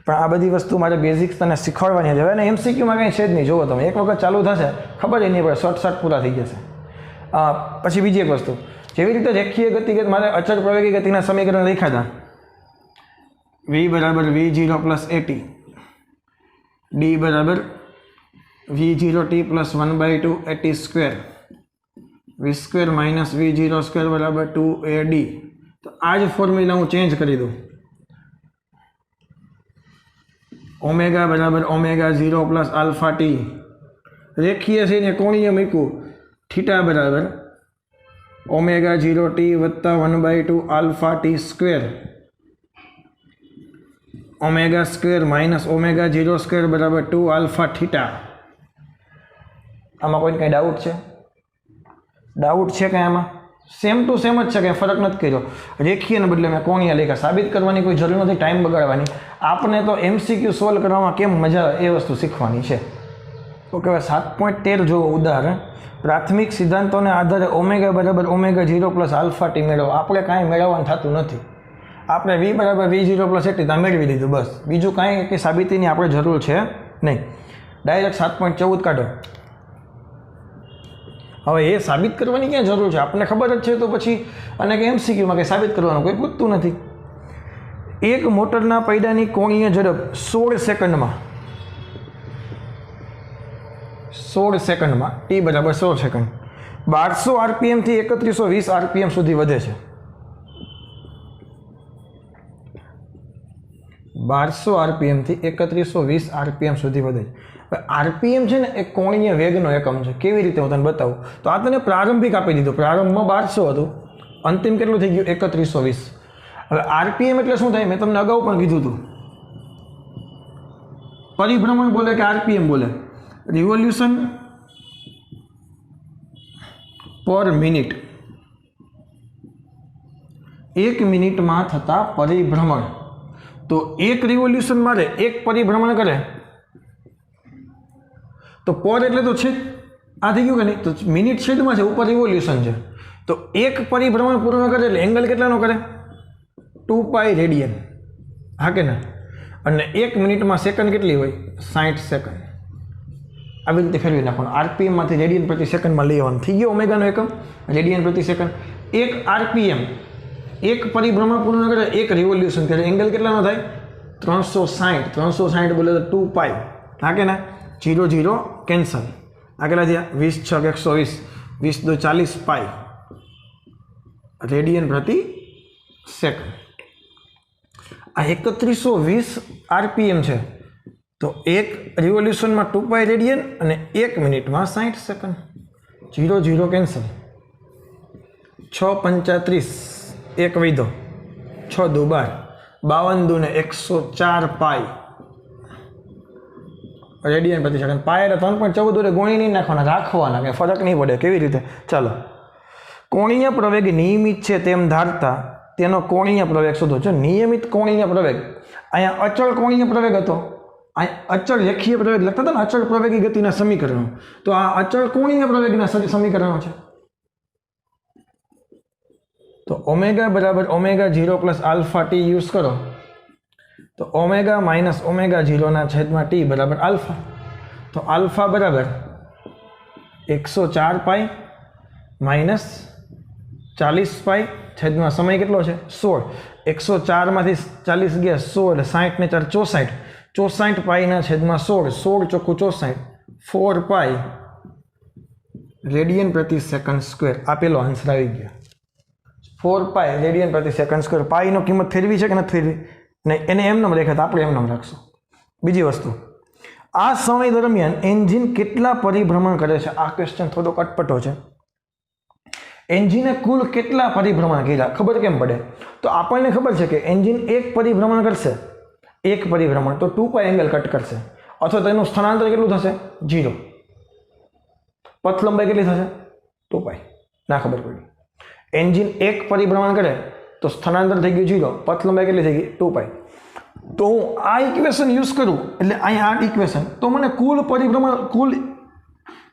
પણ આ બધી વસ્તુ મારે બેઝિક્સ તને શીખવાડવાની છે હવે ને એમસીક્યુમાં કંઈ છે જ નહીં જુઓ તમે એક વખત ચાલુ થશે ખબર જ નહીં પડે શોર્ટ પૂરા થઈ જશે પછી બીજી એક વસ્તુ જેવી રીતે રેખીય ગતિગત મારે અચળ પ્રવેગી ગતિના સમીકરણ લખ્યા હતા વી બરાબર v0 પ્લસ એટી ડી બરાબર v0t plus 1/2 AT square V square minus v0 square બરાબર 2ad તો આ જ ફોર્મ્યુલા હું ચેન્જ કરી દઉં ઓમેગા બરાબર ઓમેગા 0 પ્લસ આલ્ફા ટી રેખીય છે ને કોણીય મૂકવું થીટા બરાબર ઓમેગા 0t વત્તા 1/2 alpha T square omega square minus omega 0 square બરાબર 2 આલ્ફા થીટા આમાં કોઈ કંઈ ડાઉટ છે કંઈ આમાં સેમ ટુ સેમ જ છે કંઈ ફરક નથી કર્યો રેખીયને બદલે મેં કોણીય લેખા સાબિત કરવાની કોઈ જરૂર નથી ટાઈમ બગાડવાની આપણે તો એમસીક્યુ સોલ્વ કરવામાં કેમ મજા આવે એ વસ્તુ શીખવાની છે ઓકે હવે 7.13 જુઓ ઉદાહરણ પ્રાથમિક સિદ્ધાંતોને આધારે ઓમેગા બરાબર ઓમેગા 0 પ્લસ આલ્ફા ટી મેળવો આપણે કાંઈ મેળવવાનું થતું નથી આપણે વી બરાબર v0 પ્લસ એટી ત્યાં મેળવી લીધું બસ બીજું કાંઈ કે સાબિતીની આપણે જરૂર છે નહીં ડાયરેક્ટ 7.14 કાઢો હવે એ સાબિત કરવાની ક્યાં જરૂર છે આપણને ખબર જ છે તો પછી અને કે એમસીક્યુમાં કંઈ સાબિત કરવાનું કોઈ પૂછતું નથી એક મોટરના પૈડાની કોણીય ઝડપ 16 સેકન્ડમાં 16 સેકન્ડમાં t બરાબર 16 સેકન્ડ 1200 RPM થી 3120 RPM સુધી વધે છે. 1200 RPM થી 3120 RPM સુધી વધે છે. RPM છે ને એ કોણીય વેગનો એકમ છે. કેવી રીતે હું તને બતાવું? તો આ તને પ્રારંભિક આપી દીધું. પ્રારંભમાં 1200 હતું, અંતિમ કેટલું થઈ ગયું? 3120. હવે RPM એટલે શું થાય? મેં તમને અગાઉ પણ કીધું હતું. પરિભ્રમણ બોલે કે RPM બોલે? રિવોલ્યુશન પર મિનિટ. 1 મિનિટમાં થતા પરિભ્રમણ. તો એક રિવોલ્યુશન મારે, એક પરિભ્રમણ કરે તો પર એટલે તો છે આ થઈ ગયું કે નહીં? તો મિનિટ છેદમાં છે, ઉપર રિવોલ્યુશન છે. તો એક પરિભ્રમણ પૂર્ણ કરે એટલે એંગલ કેટલાનો કરે? 2π રેડિયન. હા કે ના? અને 1 મિનિટમાં સેકન્ડ કેટલી હોય? 60 સેકન્ડ. આવી રીતે ફેરવી નાખવાનું. RPMમાંથી રેડિયન પ્રતિ સેકન્ડમાં લઈ આવવાનું. થઈ ગયો ઓમેગાનો એકમ રેડિયન પ્રતિ સેકન્ડ. એક RPM એક પરિભ્રમણ પૂર્ણ કરે, એક રિવોલ્યુશન કરે, એંગલ કેટલાનો થાય? 360. 360 બોલે તો 2π. હા કે ના? 0 0 કેન્સલ. આ કેટલા થયા? 20 6 120, 20 2 40 પાઈ રેડિયન પ્રતિ સેકન્ડ. આ 3120 RPM છે. તો એક રિવોલ્યુશનમાં 2π રેડિયન અને 1 મિનિટમાં 60 સેકન્ડ. 0 0 કેન્સલ. 6 35 એક વિધો, 6 દુ 12, 52 દુ ને 104 પાઈ રેડિયન પ્રતિ સેકન્ડ. પાય એટલે 3.14 ગુણી નહીં નાખવાના, રાખવાના, કે ફરક નહીં પડે. કેવી રીતે? ચાલો, કોણીય પ્રવેગ નિયમિત છે તેમ ધારતા તેનો કોણીય પ્રવેગ શોધો. જો નિયમિત કોણીય પ્રવેગ, અહીંયા અચળ કોણીય પ્રવેગ હતો, અહીંયા અચળ રેખીય પ્રવેગ લખતા હતા ને, અચળ પ્રવેગી ગતિના સમીકરણો. તો આ અચળ કોણીય પ્રવેગના સમીકરણો છે. તો ઓમેગા બરાબર omega 0 plus alpha T use કરો તો ઓમેગા માઇનસ ઓમેગા 0 છેદમાં ટી બરાબર આલ્ફા. તો આલ્ફા બરાબર 104 પાઈ માઇનસ 40 પાઈ છેદમાં સમય કેટલો છે? 16. 104 માંથી 40 ગયા 16, 60 ને 4 64, 64 પાઈના છેદમાં 16, 16 ચોખ્ખું 64, 4 પાઈ રેડિયન પ્રતિ સેકન્ડ સ્ક્વેર. આપેલો આન્સર આવી ગયો. 4 પાઈ રેડિયન પ્રતિ સેકન્ડ સ્ક્વેર. પાઈનો કિંમત ફેરવી છે કે નથી ફેરવી? નહીં, એને એમ નામ રેખા, આપણે એમ નામ રાખશું. બીજી વસ્તુ, આ સમય દરમિયાન એન્જિન કેટલા પરિભ્રમણ કરે છે? આ ક્વેશ્ચન થોડોક અટપટો છે. એન્જિને કુલ કેટલા પરિભ્રમણ કર્યા ખબર કેમ પડે? તો આપણને ખબર છે કે એન્જિન એક પરિભ્રમણ કરશે, એક પરિભ્રમણ, તો 2π એંગલ કટ કરશે, અથવા તેનું સ્થળાંતર કેટલું થશે? 0. પથ લંબાઈ કેટલી થશે? 2π. ના ખબર પડી. એન્જિન એક પરિભ્રમણ કરે તો સ્થળાંતર થઈ ગયું 0, પથ લંબાઈ કેટલી થઈ ગઈ? 2π. તો હું આ ઇક્વેશન યુઝ કરું, એટલે અહીંયા આ ઇક્વેશન, તો મને કુલ પરિભ્રમણ, કુલ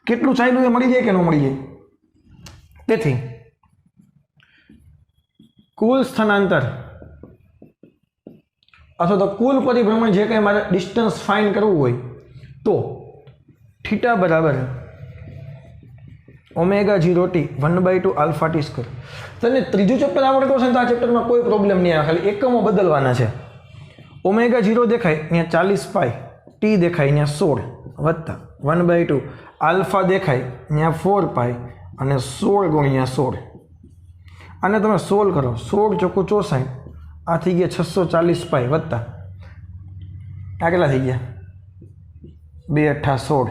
કેટલું ચાલ્યું એ મળી જાય કે ન મળી જાય? તેથી કુલ સ્થળાંતર અથવા તો કુલ પરિભ્રમણ જે કંઈ મારે ડિસ્ટન્સ ફાઇન્ડ કરવું હોય તો થીટા બરાબર omega 0t 1/2 alpha T square. તને ત્રીજું ચેપ્ટર આવડતો હશે તો આ ચેપ્ટરમાં કોઈ પ્રોબ્લેમ નહીં આવે, ખાલી એકમો બદલવાના છે. ઓમેગા 0 દેખાય અહીંયા 40 પાઈ, ટી દેખાય અહીંયા 16 વત્તા 1/2 આલ્ફા દેખાય અહીંયા 4 પાઈ અને 16 ગુણ્યા 16. આને તમે સોલ્વ કરો, 16 ચોખ્ખું 64, આ થઈ ગયા 640 પાઈ વત્તા આ કેટલા થઈ ગયા? 2 8 16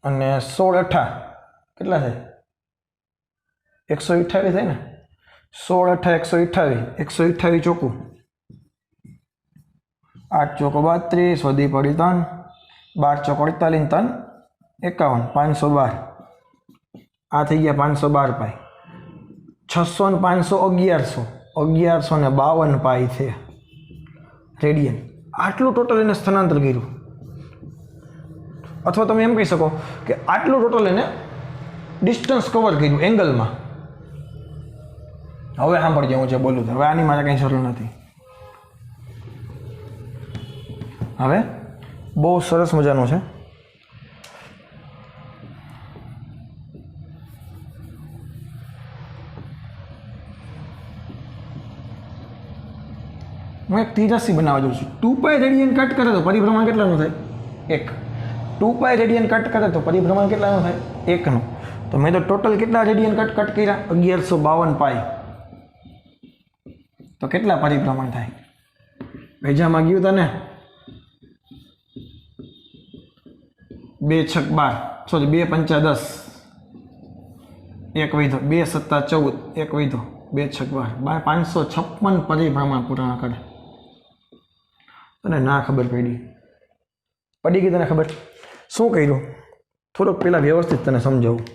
અને 16 8 કેટલા થાય? 128 થાય ને? 16 8 128, 128 ચોખ્ખું 8 ચોખ્ખો 32, વધી પડી 3, 12 ચોખ્ખો 48, 3 51, 512. આ થઈ ગયા 512 પાઈ. 600 ને 500 1152 પાઈ છે રેડિયન. આટલું ટોટલ એને સ્થળાંતર કર્યું. અથવા તમે એમ કહી શકો કે આટલું ટોટલ એને ડિસ્ટન્સ કવર કર્યું એંગલમાં. હવે સાંભળજો હું જે બોલું હવે આની મારે કંઈ જરૂર નથી. હવે બહુ સરસ મજાનું છે. હું એક ત્રિરાશી બનાવવા જાઉં છું. 2π રેડિયન કટ કરે તો પરિભ્રમણ કેટલાનું થાય? 1. 2π રેડિયન કટ કરે તો પરિભ્રમણ કેટલાનું થાય? 1નું. તો મેં તો ટોટલ કેટલા રેડિયન કટ કર્યા? 1152 પાઈ. તો કેટલા પરિભ્રમણ થાય? ભેજામાં ગયું તને 2 છક 12, સોરી 2 પંચા 10, 1 વૈધો, 2 સત્તા 14, 1 વૈધો, 2 છક 12, 556 પરિભ્રમણ પૂર્ણ કરે. તને ના ખબર પડી ગઈ તને ખબર? શું કર્યું? થોડોક પહેલાં વ્યવસ્થિત તને સમજાવું.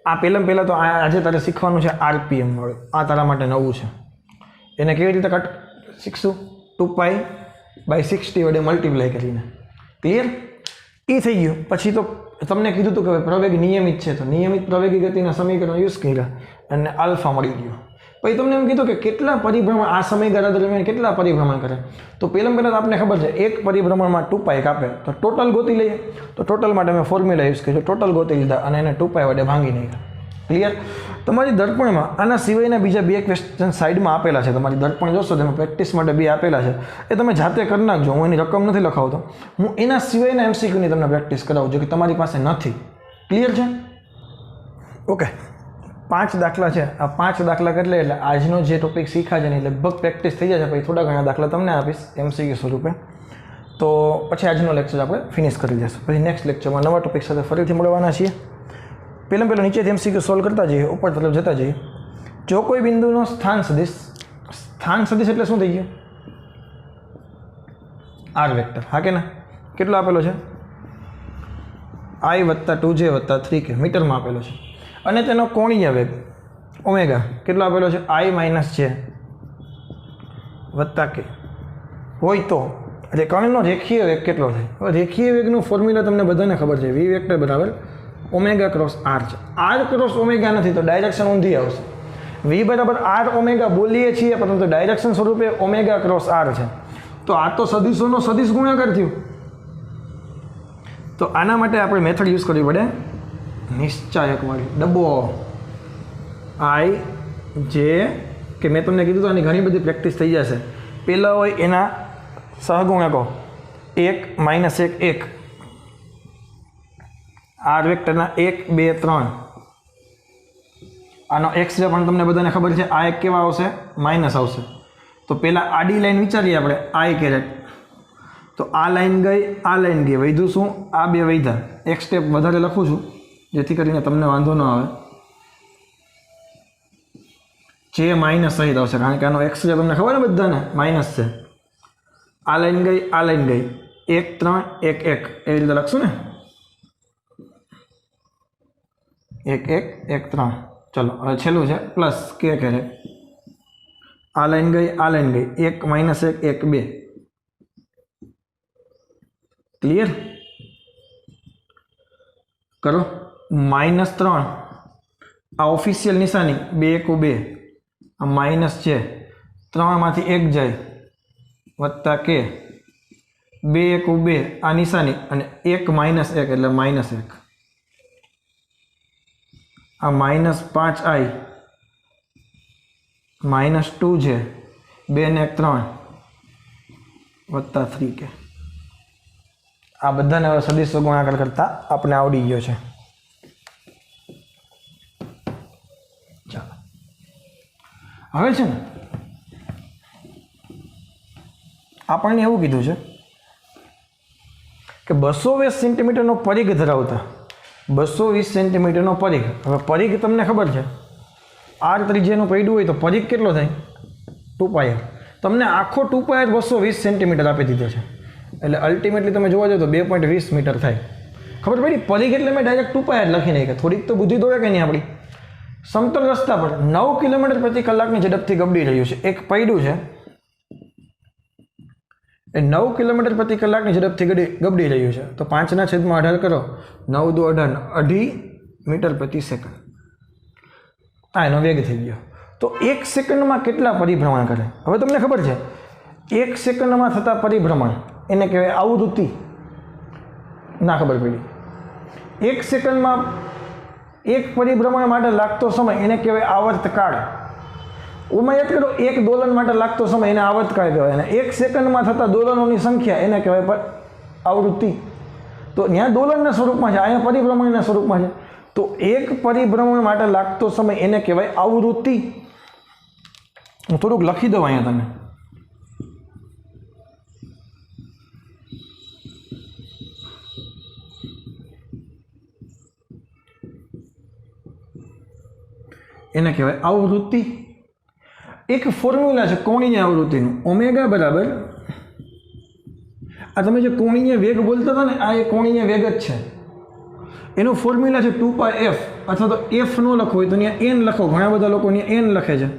આ પહેલાં તો આજે તારે શીખવાનું છે RPM વાળું. આ તારા માટે નવું છે. એને કેવી રીતે કટ શીખશું? 2π/60 વડે મલ્ટીપ્લાય કરીને. ક્લિયર? એ થઈ ગયું. પછી તો તમને કીધું હતું કે પ્રવેગ નિયમિત છે, તો નિયમિત પ્રવેગી ગતિના સમીકરણો યુઝ કર્યા અને આલ્ફા મળી ગયો. પછી તમને એમ કીધું કે કેટલા પરિભ્રમણ આ સમયગાળા દરમિયાન કેટલા પરિભ્રમણ કરે. તો પહેલાં તો આપણને ખબર છે એક પરિભ્રમણમાં 2π કાપે તો ટોટલ ગોતી લઈએ. તો ટોટલ માટે મેં ફોર્મ્યુલા યુઝ કર્યો, ટોટલ ગોતી લીધા અને એને 2π વડે ભાંગી નાખ્યા. ક્લિયર? તમારી દર્પણમાં આના સિવાયના બીજા 2 ક્વેશ્ચન સાઈડમાં આપેલા છે. તમારી દર્પણ જોશો તેમાં પ્રેક્ટિસ માટે 2 આપેલા છે. એ તમે જાતે કરી નાખજો. હું એની રકમ નથી લખાવતો. હું એના સિવાયના MCQની તમને પ્રેક્ટિસ કરાવું જો કે તમારી પાસે નથી. ક્લિયર છે? ઓકે. 5 દાખલા છે. આ 5 દાખલા એટલે આજનો જે ટોપિક શીખા છે ને લગભગ પ્રેક્ટિસ થઈ જશે. પછી થોડા ઘણા દાખલા તમને આપીશ MCQ સ્વરૂપે. તો પછી આજનો લેક્ચર આપણે ફિનિશ કરી દઈશું. પછી નેક્સ્ટ લેક્ચરમાં નવા ટોપિક સાથે ફરીથી મળવાના છીએ. પહેલાં નીચેથી MCQ સોલ્વ કરતા જઈએ, ઉપર તરફ જતા જઈએ. જો કોઈ બિંદુનો સ્થાન સદિશ એટલે શું થઈ ગયું? R vector. હા કે ના? કેટલો આપેલો છે? I + 2j + 3k મીટરમાં આપેલો છે. અને તેનો કોણીય વેગ ઓમેગા કેટલો આપેલો છે? I - j + k હોય તો એટલે કણનો રેખીય વેગ કેટલો થાય? હવે રેખીય વેગનું ફોર્મ્યુલા તમને બધાને ખબર છે. V વેક્ટર બરાબર ઓમેગા ક્રોસ R છે. R ક્રોસ ઓમેગા નથી તો ડાયરેક્શન ઊંધી આવશે. V બરાબર R ઓમેગા બોલીએ છીએ પરંતુ ડાયરેક્શન સ્વરૂપે ઓમેગા ક્રોસ R છે. તો આ તો સદિશોનો સદિશ ગુણાકાર થયું. તો આના માટે આપણે મેથડ યુઝ કરવી પડે નિશ્ચાયક વાળી. ડબ્બો I J કે મેં તમને કીધું તો આની ઘણી બધી પ્રેક્ટિસ થઈ જશે. પહેલાં હોય એના સહગુણકો 1 - 1 1 R વેક્ટરના 1 2 3. આનો x જે પણ તમને બધાને ખબર છે. આ એક કેવા આવશે? માઇનસ આવશે. તો પહેલાં આડી લાઈન વિચારીએ આપણે I કેરેટ. તો આ લાઈન ગઈ, આ લાઈન ગઈ, વધ્યું શું? આ 2 વધ્યા. એક સ્ટેપ વધારે લખું છું જેથી કરીને તમને વાંધો ન આવે. જે માઇનસ સહિત આવશે કારણ કે આનો x જે તમને ખબર ને બધાને માઇનસ છે. આ લાઈન ગઈ, આ લાઈન ગઈ, 1 3 1 1 એવી રીતે લખશું ને. 1 1 1 3. ચલો હવે છેલ્લું છે પ્લસ k કેરેટ. આ લાઈન ગઈ, આ લાઈન ગઈ, 1 - 1 1 2. ક્લિયર? કરો. -3 આ ઓફિશિયલ નિશાની 2 1 2. આ માઇનસ છે 3 માંથી 1 જાય વત્તા k 2 1 2 આ નિશાની અને 1 - 1 એટલે -1. આ -5i -2 છે 2 ને 1 3 વત્તા 3k. આ બધાને હવે સદિશો ગુણાકાર કરતા આપણે આવડી ગયો છે. ચાલો હવે છે ને આપણને એવું કીધું છે કે 220 સેન્ટીમીટરનો પરિઘ ધરાવતા 220 સેન્ટીમીટરનો પરિઘ. હવે પરિઘ તમને ખબર છે R ત્રિજ્યાનું પડ્યું હોય તો પરિઘ કેટલો થાય? 2πr. તમને આખો 2πr 220 સેન્ટીમીટર આપી દીધો છે એટલે અલ્ટિમેટલી તમે જોવા જાઓ તો 2.20 મીટર થાય. ખબર પડી? પરિઘ એટલે મેં ડાયરેક્ટ 2πr લખી નાખ્યા. થોડીક તો બુદ્ધિ દોડે કે નહીં આપણી. સમતલ રસ્તા પર 9 કિલોમીટર પ્રતિ કલાકની ઝડપથી ગબડી રહ્યું છે. એક પડ્યું છે એ 9 કિલોમીટર પ્રતિ કલાકની ઝડપથી ગબડી રહ્યું છે. તો 5/18 કરો, 9 દુ 18, 2.5 મીટર પ્રતિ સેકન્ડ. આ એનો વેગ થઈ ગયો. તો 1 સેકન્ડમાં કેટલા પરિભ્રમણ કરે? હવે તમને ખબર છે 1 સેકન્ડમાં થતા પરિભ્રમણ એને કહેવાય આવૃત્તિ. ના ખબર પડી? 1 સેકન્ડમાં એક પરિભ્રમણ માટે લાગતો સમય એને કહેવાય આવર્તકાળ. ઓમાં યાદ કરો, એક દોલન માટે લાગતો સમય એને આવર્તકાળ કહેવાય, અને 1 સેકન્ડમાં થતા દોલનોની સંખ્યા એને કહેવાય આવૃત્તિ. તો ત્યાં દોલનના સ્વરૂપમાં છે, અહીંયા પરિભ્રમણના સ્વરૂપમાં છે. તો એક પરિભ્રમણ માટે લાગતો સમય એને કહેવાય આવૃત્તિ. હું થોડુંક લખી દઉં અહીંયા તમે. એને કહેવાય આવૃત્તિ. એક ફોર્મ્યુલા છે કોણીય આવૃત્તિનું, ઓમેગા બરાબર, આ તમે જે કોણીય વેગ બોલતા હતા ને, આ એ કોણીય વેગ જ છે. એનો ફોર્મ્યુલા છે 2πf, અથવા તો એફ નો લખો હોય તો ત્યાં એન લખો. ઘણા બધા લોકો ત્યાં એન લખે છે,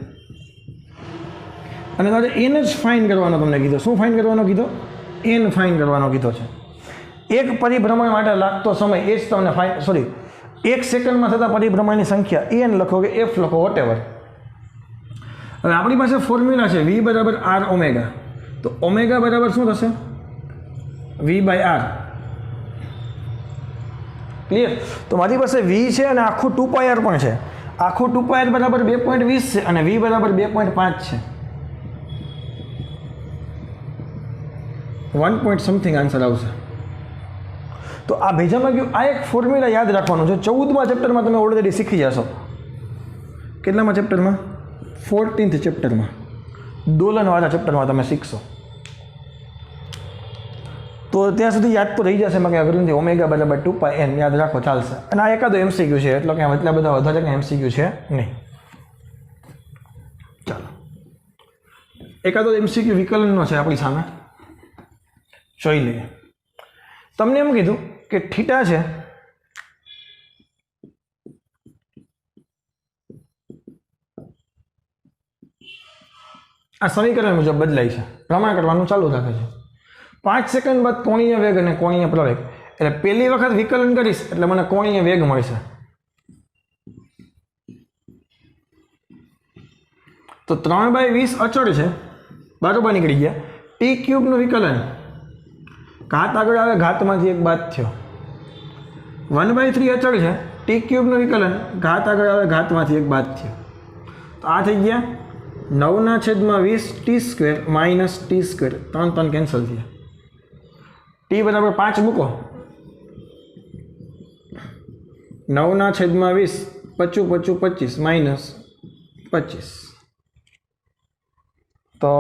અને તારે એન જ ફાઇન કરવાનો તમને કીધો. શું ફાઇન કરવાનો કીધો? એન ફાઇન કરવાનો કીધો છે. એક પરિભ્રમણ માટે લાગતો સમય એ જ તમને ફાઇન, સોરી, 1 સેકન્ડમાં થતા પરિભ્રમણની સંખ્યા એન લખો કે એફ લખો, વોટેવર. હવે આપણી પાસે ફોર્મ્યુલા છે v બરાબર આર ઓમેગા. તો ઓમેગા બરાબર શું થશે? v/r. ક્લિયર? તો મારી પાસે v છે અને આખું 2πr પણ છે. આખું 2πr બરાબર 2.20 છે અને v બરાબર 2.5 છે. 1 પોઈન્ટ સમથિંગ આન્સર આવશે. તો આ ભેજામાં ગયું. આ એક ફોર્મ્યુલા યાદ રાખવાનું છે. 14મા ચેપ્ટરમાં તમે ઓલરેડી શીખી જશો. કેટલામાં ચેપ્ટરમાં? 14th ચેપ્ટરમાં, દોલનવાળા ચેપ્ટરમાં તમે શીખશો. તો ત્યાં સુધી યાદ તો રહી જશે. એમાં કંઈ અઘરું નથી. ઓમેગા બરાબર 2πn યાદ રાખો, ચાલશે. અને આ એકાદો MCQ છે, એટલે કે એટલા બધા વધારે કંઈ MCQ છે નહીં. ચાલો, એકાદો MCQ વિકલનનો છે આપણી સામે, જોઈ લઈએ. તમને એમ કીધું કે થીટા છે આ સમીકરણ મુજબ બદલાય છે, પ્રમાણ કરવાનું ચાલુ રાખે છે. 5 સેકન્ડ બાદ કોણીય વેગ અને કોણીય પ્રવેગ, એટલે પહેલી વખત વિકલન કરીશ એટલે મને કોણીય વેગ મળશે. તો 3/20 અચળ છે, બરાબર નીકળી ગયા. t³ નું વિકલન, ઘાત આગળ આવે, ઘાતમાંથી એક બાદ થયો. 1/3 અચળ છે, t³ નું વિકલન, ઘાત આગળ આવે, ઘાતમાંથી એક બાદ થયો. તો આ થઈ ગયા 9/20 t² માઇનસ t². 3 કેન્સલ થયા. t બરાબર 5 મૂકો. 9/20 25 25 માઇનસ 25. તો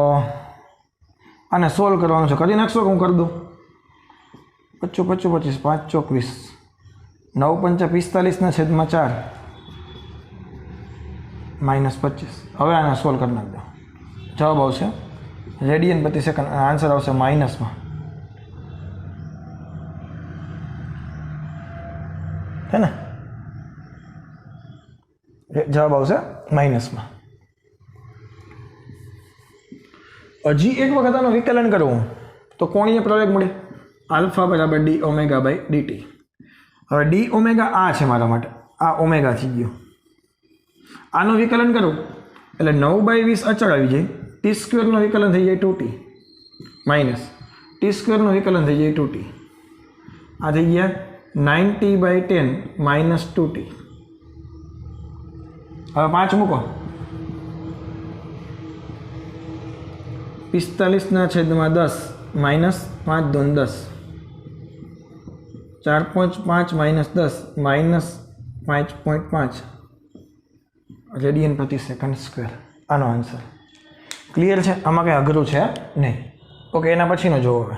આને સોલ્વ કરવાનું છે. કરી નાખશો કે હું કરી દઉં? 25 25 5 ચોક 20, 9 5 45/4 માઇનસ 25. હવે આને સોલ્વ કરી નાખજો. જવાબ આવશે રેડિયન પ્રતિ સેકન્ડ. આન્સર આવશે માઇનસમાં, હે ને? જવાબ આવશે માઇનસમાં. હજી એક વખત આનું વિકલન કરવું તો કોણીય પ્રવેગ મળે, આલ્ફા બરાબર d ઓમેગા બાય dt. હવે d ઓમેગા આ છે મારા માટે, આ ઓમેગા થઈ ગયો. આનું વિકલન કરું એટલે 9/20 અચળ આવી જાય. t² નું વિકલન થઈ જાય 2t માઇનસ t² નું વિકલન થઈ જાય 2t. આ થઈ ગયા 90/10 માઇનસ 2t. હવે 5 મૂકો. 45/10 માઇનસ 5 2 10, 4.5 માઇનસ 10 માઇનસ 5.5 રેડિયન પ્રતિ સેકન્ડ સ્ક્વેર. આનો આન્સર ક્લિયર છે? આમાં કંઈ અઘરું છે નહીં. ઓકે, એના પછીનો જોવો. હવે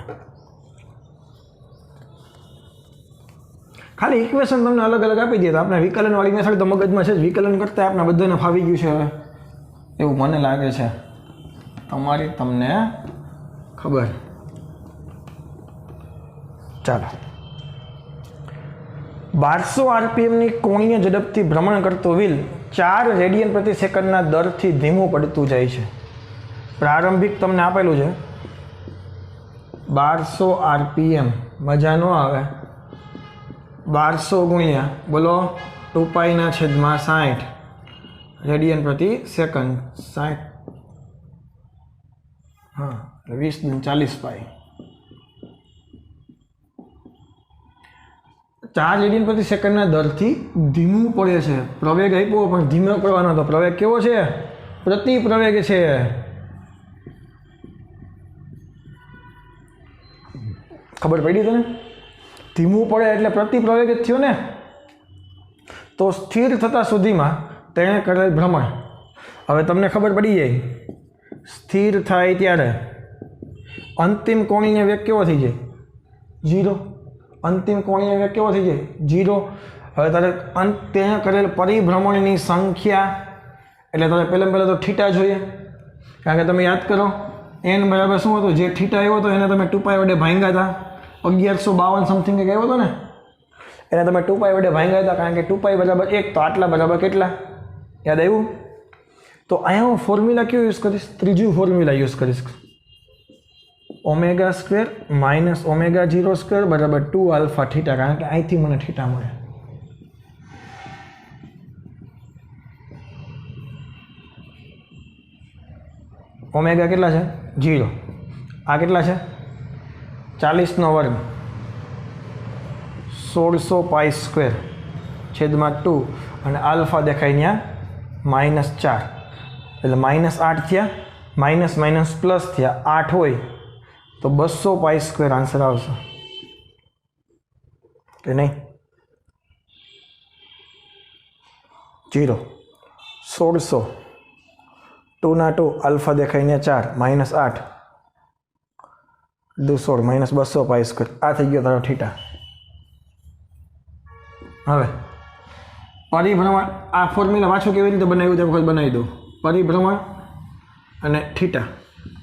ખાલી ઇક્વેશન તમને અલગ અલગ આપી દે તો આપણે વિકલનવાળી મેથડ તો મગજમાં છે જ. વિકલન કરતાં આપણે બધાને ફાવી ગયું છે હવે, એવું મને લાગે છે. તમને ખબર. ચાલો, 1200 RPMની કોણીય ઝડપથી ભ્રમણ કરતો વ્હીલ 4 રેડિયન પ્રતિ સેકન્ડના દરથી ધીમું પડતું જાય છે. પ્રારંભિક તમને આપેલું છે 1200 RPM. મજા ન આવે. 1200 ગુણ્યા બોલો 2π/60 રેડિયન પ્રતિ સેકન્ડ. 60, હા, 20 × 40π. 4 રેડિયન પ્રતિ સેકન્ડના દરથી ધીમું પડે છે. પ્રવેગ આપ્યો પણ ધીમો પડવાનો હતો. પ્રવેગ કેવો છે? પ્રતિપ્રવેગ છે. ખબર પડી તને? ધીમું પડે એટલે પ્રતિપ્રવેગ જ થયો ને. તો સ્થિર થતા સુધીમાં તેણે કરેલ ભ્રમણ. હવે તમને ખબર પડી જાય સ્થિર થાય ત્યારે અંતિમ કોણીય વેગ કેવો થઈ જાય? 0. અંતિમ કોણીય વેગ કેવો થઈ જાય? 0. હવે તારે તેણે કરેલ પરિભ્રમણની સંખ્યા એટલે તારે પહેલાં તો થીટા જોઈએ, કારણ કે તમે યાદ કરો એન બરાબર શું હતું? જે થીટા આવ્યો હતો એને તમે 2π વડે ભાંગ્યા હતા. 1152 સમથિંગ કંઈક આવ્યો હતો ને, એને તમે 2π વડે ભાંગ્યા હતા, કારણ કે 2π બરાબર 1, તો આટલા બરાબર કેટલા? યાદ આવ્યું? તો અહીંયા હું ફોર્મ્યુલા કયો યુઝ કરીશ? ત્રીજું ફોર્મ્યુલા યુઝ કરીશ. Omega square minus omega 0 square બરાબર 2 આલ્ફા થીટા, કારણ કે અહીંથી મને થીટા મળે. ઓમેગા કેટલા છે? 0. આ કેટલા છે? 40 નો વર્ગ 1600 પાઈ સ્ક્વેર છેદમાં 2 અને આલ્ફા દેખાય ત્યાં -4 એટલે -8 થયા, માઇનસ માઇનસ પ્લસ થયા 8 હોય તો 200 પાઈ સ્ક્વેર આન્સર આવશે કે નહીં? 0 1600 2 ના 2 આલ્ફા દેખાય ત્યાં 4 -8 16 -200 પાઈ સ્ક્વેર. આ થઈ ગયો તારો થીટા. હવે પરિભ્રમણ આ ફોર્મ્યુલા પાછું કેવી રીતે બનાવ્યું તે વખત બનાવી દઉં. પરિભ્રમણ અને થીટા,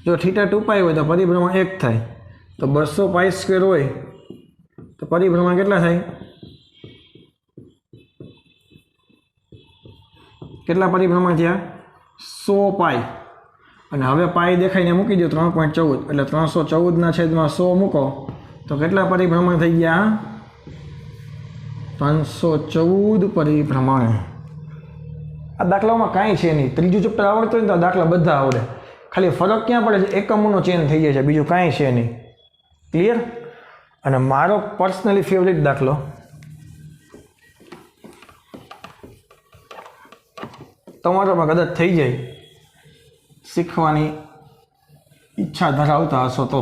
જો થીટા 2π હોય તો પરિભ્રમણ 1 થાય, તો 200 પાઈ સ્ક્વેર હોય તો પરિભ્રમણ કેટલા થાય? કેટલા પરિભ્રમણ થયા? 100 પાઈ. અને હવે પાઈ દેખાઈને મૂકી દો 3.14 એટલે 314 છેદમાં 100 મૂકો તો કેટલા પરિભ્રમણ થઈ ગયા? 314 પરિભ્રમણ. આ દાખલામાં કાંઈ છે નહીં. ત્રીજું ચેપ્ટર આવડતું હોય ને તો આ દાખલા બધા આવડે. ખાલી ફરક ક્યાં પડે છે? એકમોનો ચેન્જ થઈ જાય છે, બીજું કાંઈ છે નહીં. ક્લિયર? અને મારો પર્સનલી ફેવરિટ દાખલો તમારામાં કદાચ થઈ જાય, શીખવાની ઈચ્છા ધરાવતા હશો તો.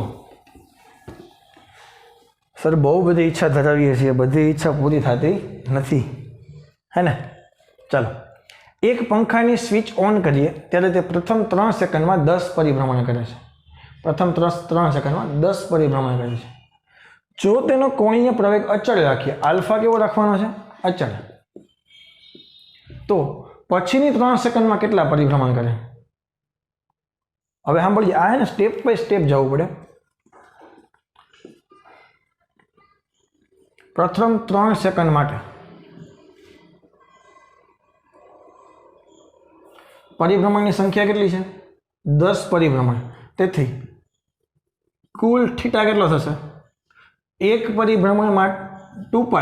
સર બહુ બધી ઈચ્છા ધરાવીએ છીએ, બધી ઈચ્છા પૂરી થતી નથી, હે ને? ચાલો, એક પંખાની સ્વિચ ઓન કરીએ ત્યારે તે પ્રથમ 3 સેકન્ડમાં 10 પરિભ્રમણ કરે છે. પ્રથમ 3 સેકન્ડમાં 10 પરિભ્રમણ કરે છે. જો તેનો કોણીય પ્રવેગ અચળ રાખીએ, આલ્ફા કેવો રાખવાનો છે? અચળ. તો પછીની 3 સેકન્ડમાં કેટલા પરિભ્રમણ કરે? હવે સાંભળીએ, આ હે ને સ્ટેપ બાય સ્ટેપ જવું પડે. પ્રથમ 3 સેકન્ડ માટે પરિભ્રમણની સંખ્યા કેટલી છે? 10 પરિભ્રમણ. તેથી કુલ થીટા કેટલો થશે? એક પરિભ્રમણમાં 2π,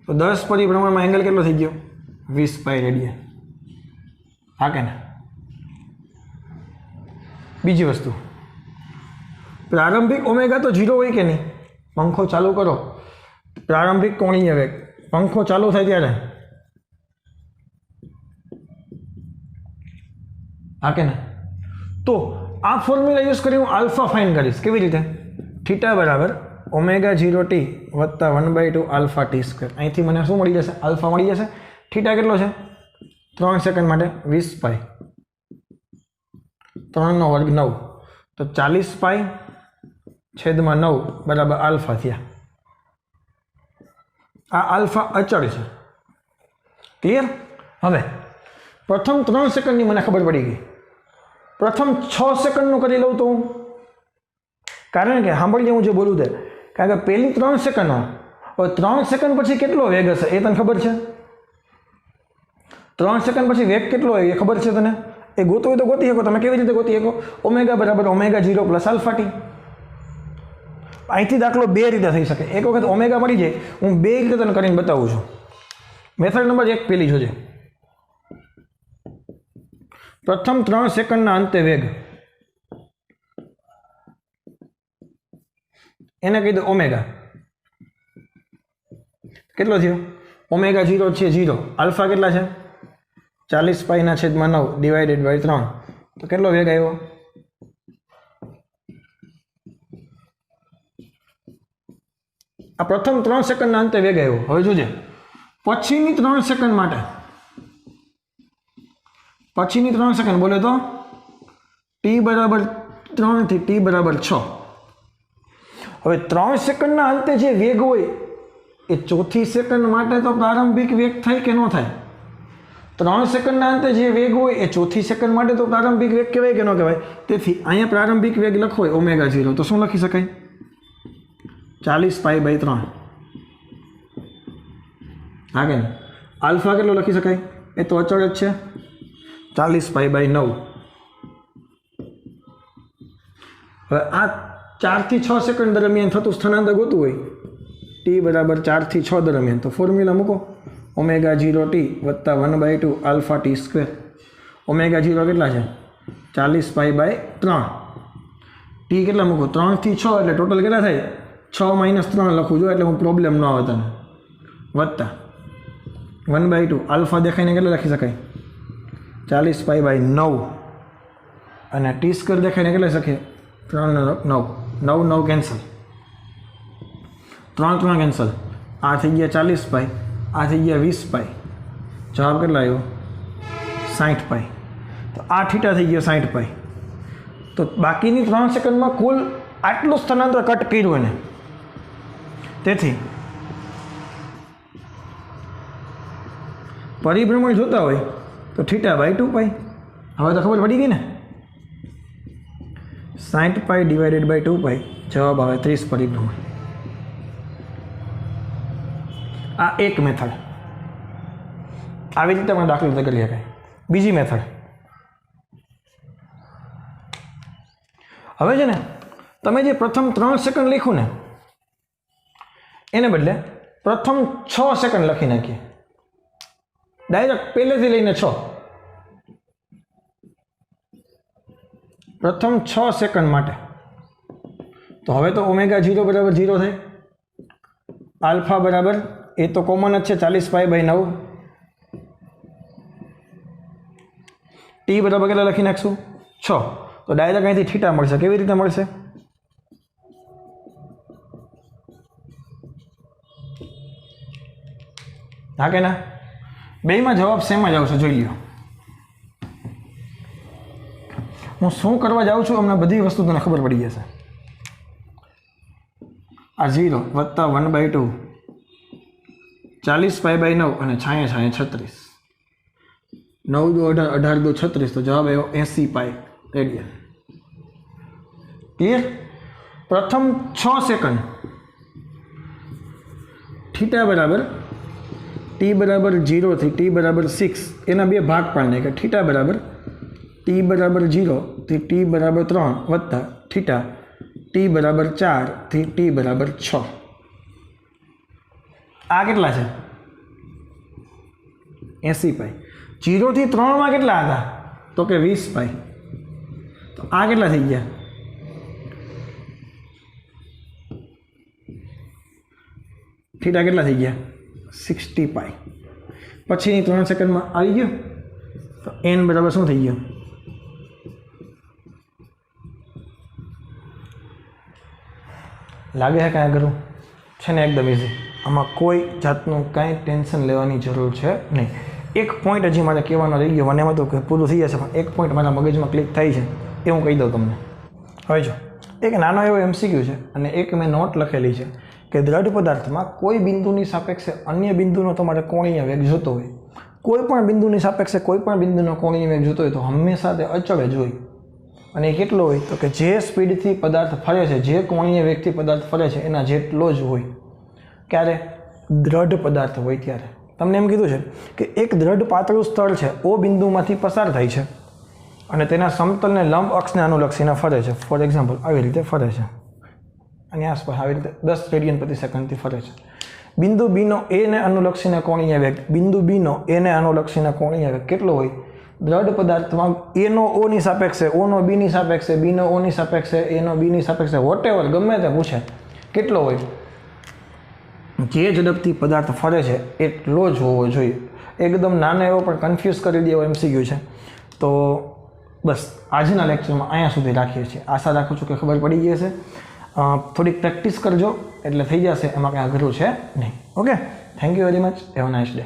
તો 10 પરિભ્રમણમાં એંગલ કેટલો થઈ ગયો? 20 પાઈ રેડિયન. હા કે ના? બીજી વસ્તુ, પ્રારંભિક ઓમેગા તો 0 હોય કે નહીં? પંખો ચાલુ કરો, પ્રારંભિક કોણીય વેગ, પંખો ચાલુ થાય ત્યારે, હા કે ના? તો આ ફોર્મ્યુલા યુઝ કરી હું આલ્ફા ફાઇન્ડ કરીશ. કેવી રીતે? થીટા બરાબર ઓમેગા 0t વત્તા 1/2 આલ્ફા ટી સ્ક્વેર. અહીંથી મને શું મળી જશે? આલ્ફા મળી જશે. થીટા કેટલો છે? 3 સેકન્ડ માટે 20 પાઈ, 3 નો વર્ગ 9, તો 40 પાઈ છેદમાં 9 બરાબર આલ્ફા થયા. આ આલ્ફા અચળ છે. ક્લિયર? હવે પ્રથમ 3 સેકન્ડની મને ખબર પડી ગઈ. પ્રથમ 6 સેકન્ડનું કરી લઉં તો, કારણ કે સાંભળીએ હું જે બોલું તે, કારણ કે પહેલી 3 સેકન્ડમાં, હવે 3 સેકન્ડ પછી કેટલો વેગ હશે એ તને ખબર છે? 3 સેકન્ડ પછી વેગ કેટલો હોય એ ખબર છે તને? એ ગોતવું હોય તો ગોતી શકો. તમે કેવી રીતે ગોતી શકો? ઓમેગા બરાબર ઓમેગા 0 પ્લસ આલ્ફા ટી. અહીંથી દાખલો 2 રીતે થઈ શકે. એક વખત ઓમેગા મળી જાય, હું 2 રીતે તને કરીને બતાવું છું. મેથડ નંબર 1 પેલી જોજે. પ્રથમ 3 સેકન્ડના અંતે વેગ, એને કહી દો ઓમેગા. કેટલો થયો? ઓમેગા 0 છે 0. આલ્ફા કેટલા છે? 40π/9 ડિવાઇડેડ બાય 3 તો કેટલો વેગ આવ્યો? આ પ્રથમ 3 સેકન્ડના અંતે વેગ આવ્યો. હવે જોજે પછીની 3 સેકન્ડ માટે, પછીની 3 સેકન્ડ બોલે તો t બરાબર 3 થી t બરાબર 6. હવે 3 સેકન્ડના અંતે જે વેગ હોય એ ચોથી સેકન્ડ માટે તો પ્રારંભિક વેગ થાય કે ન થાય? 3 સેકન્ડના અંતે જે વેગ હોય એ ચોથી સેકન્ડ માટે તો પ્રારંભિક વેગ કહેવાય કે ન કહેવાય? તેથી અહીંયા પ્રારંભિક વેગ લખવો હોય ω0 તો શું લખી શકાય? 40π/3. હા કે આલ્ફા કેટલો લખી શકાય? એ તો અચળ જ છે, 40π/9. હવે આ 4 થી 6 સેકન્ડ દરમિયાન થતું સ્થાનાંતર ગોતવું હોય t બરાબર 4 થી 6 દરમિયાન, તો ફોર્મ્યુલા મૂકો ω0t વત્તા 1/2 આલ્ફા t સ્ક્વેર. ω0 કેટલા છે? 40π/3. t કેટલા મૂકો? 3 થી 6 એટલે ટોટલ કેટલા થાય? 6 - 3 લખું જો એટલે હું પ્રોબ્લેમ ન આવે તને. વત્તા 1/2 આલ્ફા દેખાઈને કેટલા લખી શકાય? 40π/9 અને ટી સ્ક્વેર દેખાઈને કેટલા શકીએ? 3 9 9 9 કેન્સલ, 3 3 કેન્સલ. આ થઈ ગયા 40π, આ થઈ ગયા 20π. જવાબ કેટલા આવ્યો? 60π. તો આ થીટા થઈ ગયો 60π. તો બાકીની 3 સેકન્ડમાં કુલ આટલું સ્થાનાંતર કટ કર્યું એને. તેથી પરિભ્રમણ જોતા હોય તો θ/2π. હવે તો ખબર પડી ગઈ ને? 60π ડિવાઇડેડ બાય 2π. જવાબ આવે 30 પરિભ્રમણ. આ એક મેથડ. આવી રીતે આપણે દાખલો કરી શકાય. બીજી મેથડ, હવે છે ને તમે જે પ્રથમ 3 સેકન્ડ લખ્યું ને એને બદલે પ્રથમ 6 સેકન્ડ લખી નાખીએ. ડાયરેક્ટ પહેલેથી લઈને 6. પ્રથમ 6 સેકન્ડ માટે તો હવે તો ω0 બરાબર 0 થાય. આલ્ફા બરાબર એ તો કોમન જ છે 40π/9. ટી બરાબર કેટલા લખી નાખશું? 6. તો ડાયરેક્ટ અહીંથી થીટા મળશે. કેવી રીતે મળશે? હા કે ના? બેયમાં જવાબ સેમ જ આવશે, જોઈ લ્યો. હું શું કરવા જાઉં છું અમને બધી વસ્તુ તને ખબર પડી જશે. આ 0 વત્તા 1/2 40π/9 અને છાંયે 36. 9 દુ 18, 18 દુ 36. તો જવાબ આવ્યો 80π રેડિયન. ક્લિયર? પ્રથમ 6 સેકન્ડ થીટા બરાબર t બરાબર 0 થી t બરાબર 6 એના બે ભાગ પાડીને કે થીટા બરાબર t બરાબર 0 થી t બરાબર 3 વત્તા થીટા t બરાબર 4 થી t બરાબર 6. આ કેટલા છે? 80π. 0 થી 3 માં કેટલા હતા? તો કે 20π. તો આ કેટલા થઈ ગયા? થીટા કેટલા થઈ ગયા? 60π. પછીની 3 સેકન્ડમાં આવી ગયું તો n બરાબર શું થઈ ગયું? લાગે છે કાંઈ કરું છે ને? એકદમ ઇઝી. આમાં કોઈ જાતનું કાંઈ ટેન્શન લેવાની જરૂર છે નહીં. એક પોઈન્ટ હજી મારે કહેવાનો રહી ગયો, મને એમાં તો પૂરું થઈ જશે, પણ એક પોઈન્ટ મારા મગજમાં ક્લિક થાય છે એ હું કહી દઉં તમને. હવે જો એક નાનો એવો MCQ છે અને એક મેં નોટ લખેલી છે કે દ્રઢ પદાર્થમાં કોઈ બિંદુની સાપેક્ષે અન્ય બિંદુનો તમારે કોણીય વેગ જોતો હોય, કોઈ પણ બિંદુની સાપેક્ષે કોઈ પણ બિંદુનો કોણીય વેગ જોતો હોય તો હંમેશા તે અચળ જ હોય. અને એ કેટલો હોય? તો કે જે સ્પીડથી પદાર્થ ફરે છે, જે કોણીય વેગથી પદાર્થ ફરે છે એના જેટલો જ હોય. ક્યારે? દ્રઢ પદાર્થ હોય ત્યારે. તમને એમ કીધું છે કે એક દ્રઢ પાતળું સ્થળ છે O બિંદુમાંથી પસાર થાય છે અને તેના સમતલને લંબ અક્ષને અનુલક્ષીને ફરે છે. ફોર એક્ઝામ્પલ આવી રીતે ફરે છે અને આસપાસ આવી રીતે 10 રેડિયન પ્રતિ સેકન્ડથી ફરે છે. બિંદુ બીનો એને અનુલક્ષીને કોણીય વેગ, બિંદુ બીનો એને અનુલક્ષીને કોણીય વેગ કેટલો હોય? દ્રઢ પદાર્થમાં એનો ઓની સાપેક્ષે, ઓનો બીની સાપેક્ષે, બીનો ઓની સાપેક્ષે, એનો બીની સાપેક્ષે, વોટેવર ગમે તે પૂછે કેટલો હોય? જે ઝડપથી પદાર્થ ફરે છે એટલો જ હોવો જોઈએ. એકદમ નાનો એવો પણ કન્ફ્યુઝ કરી દે એવો MCQ છે. તો બસ આજના લેક્ચરમાં અહીંયા સુધી રાખીએ છીએ. આશા રાખું છું કે ખબર પડી ગઈ હશે. થોડીક પ્રેક્ટિસ કરજો એટલે થઈ જશે, એમાં કંઈ અઘરું છે નહીં. Okay, thank you very much. Have a nice day.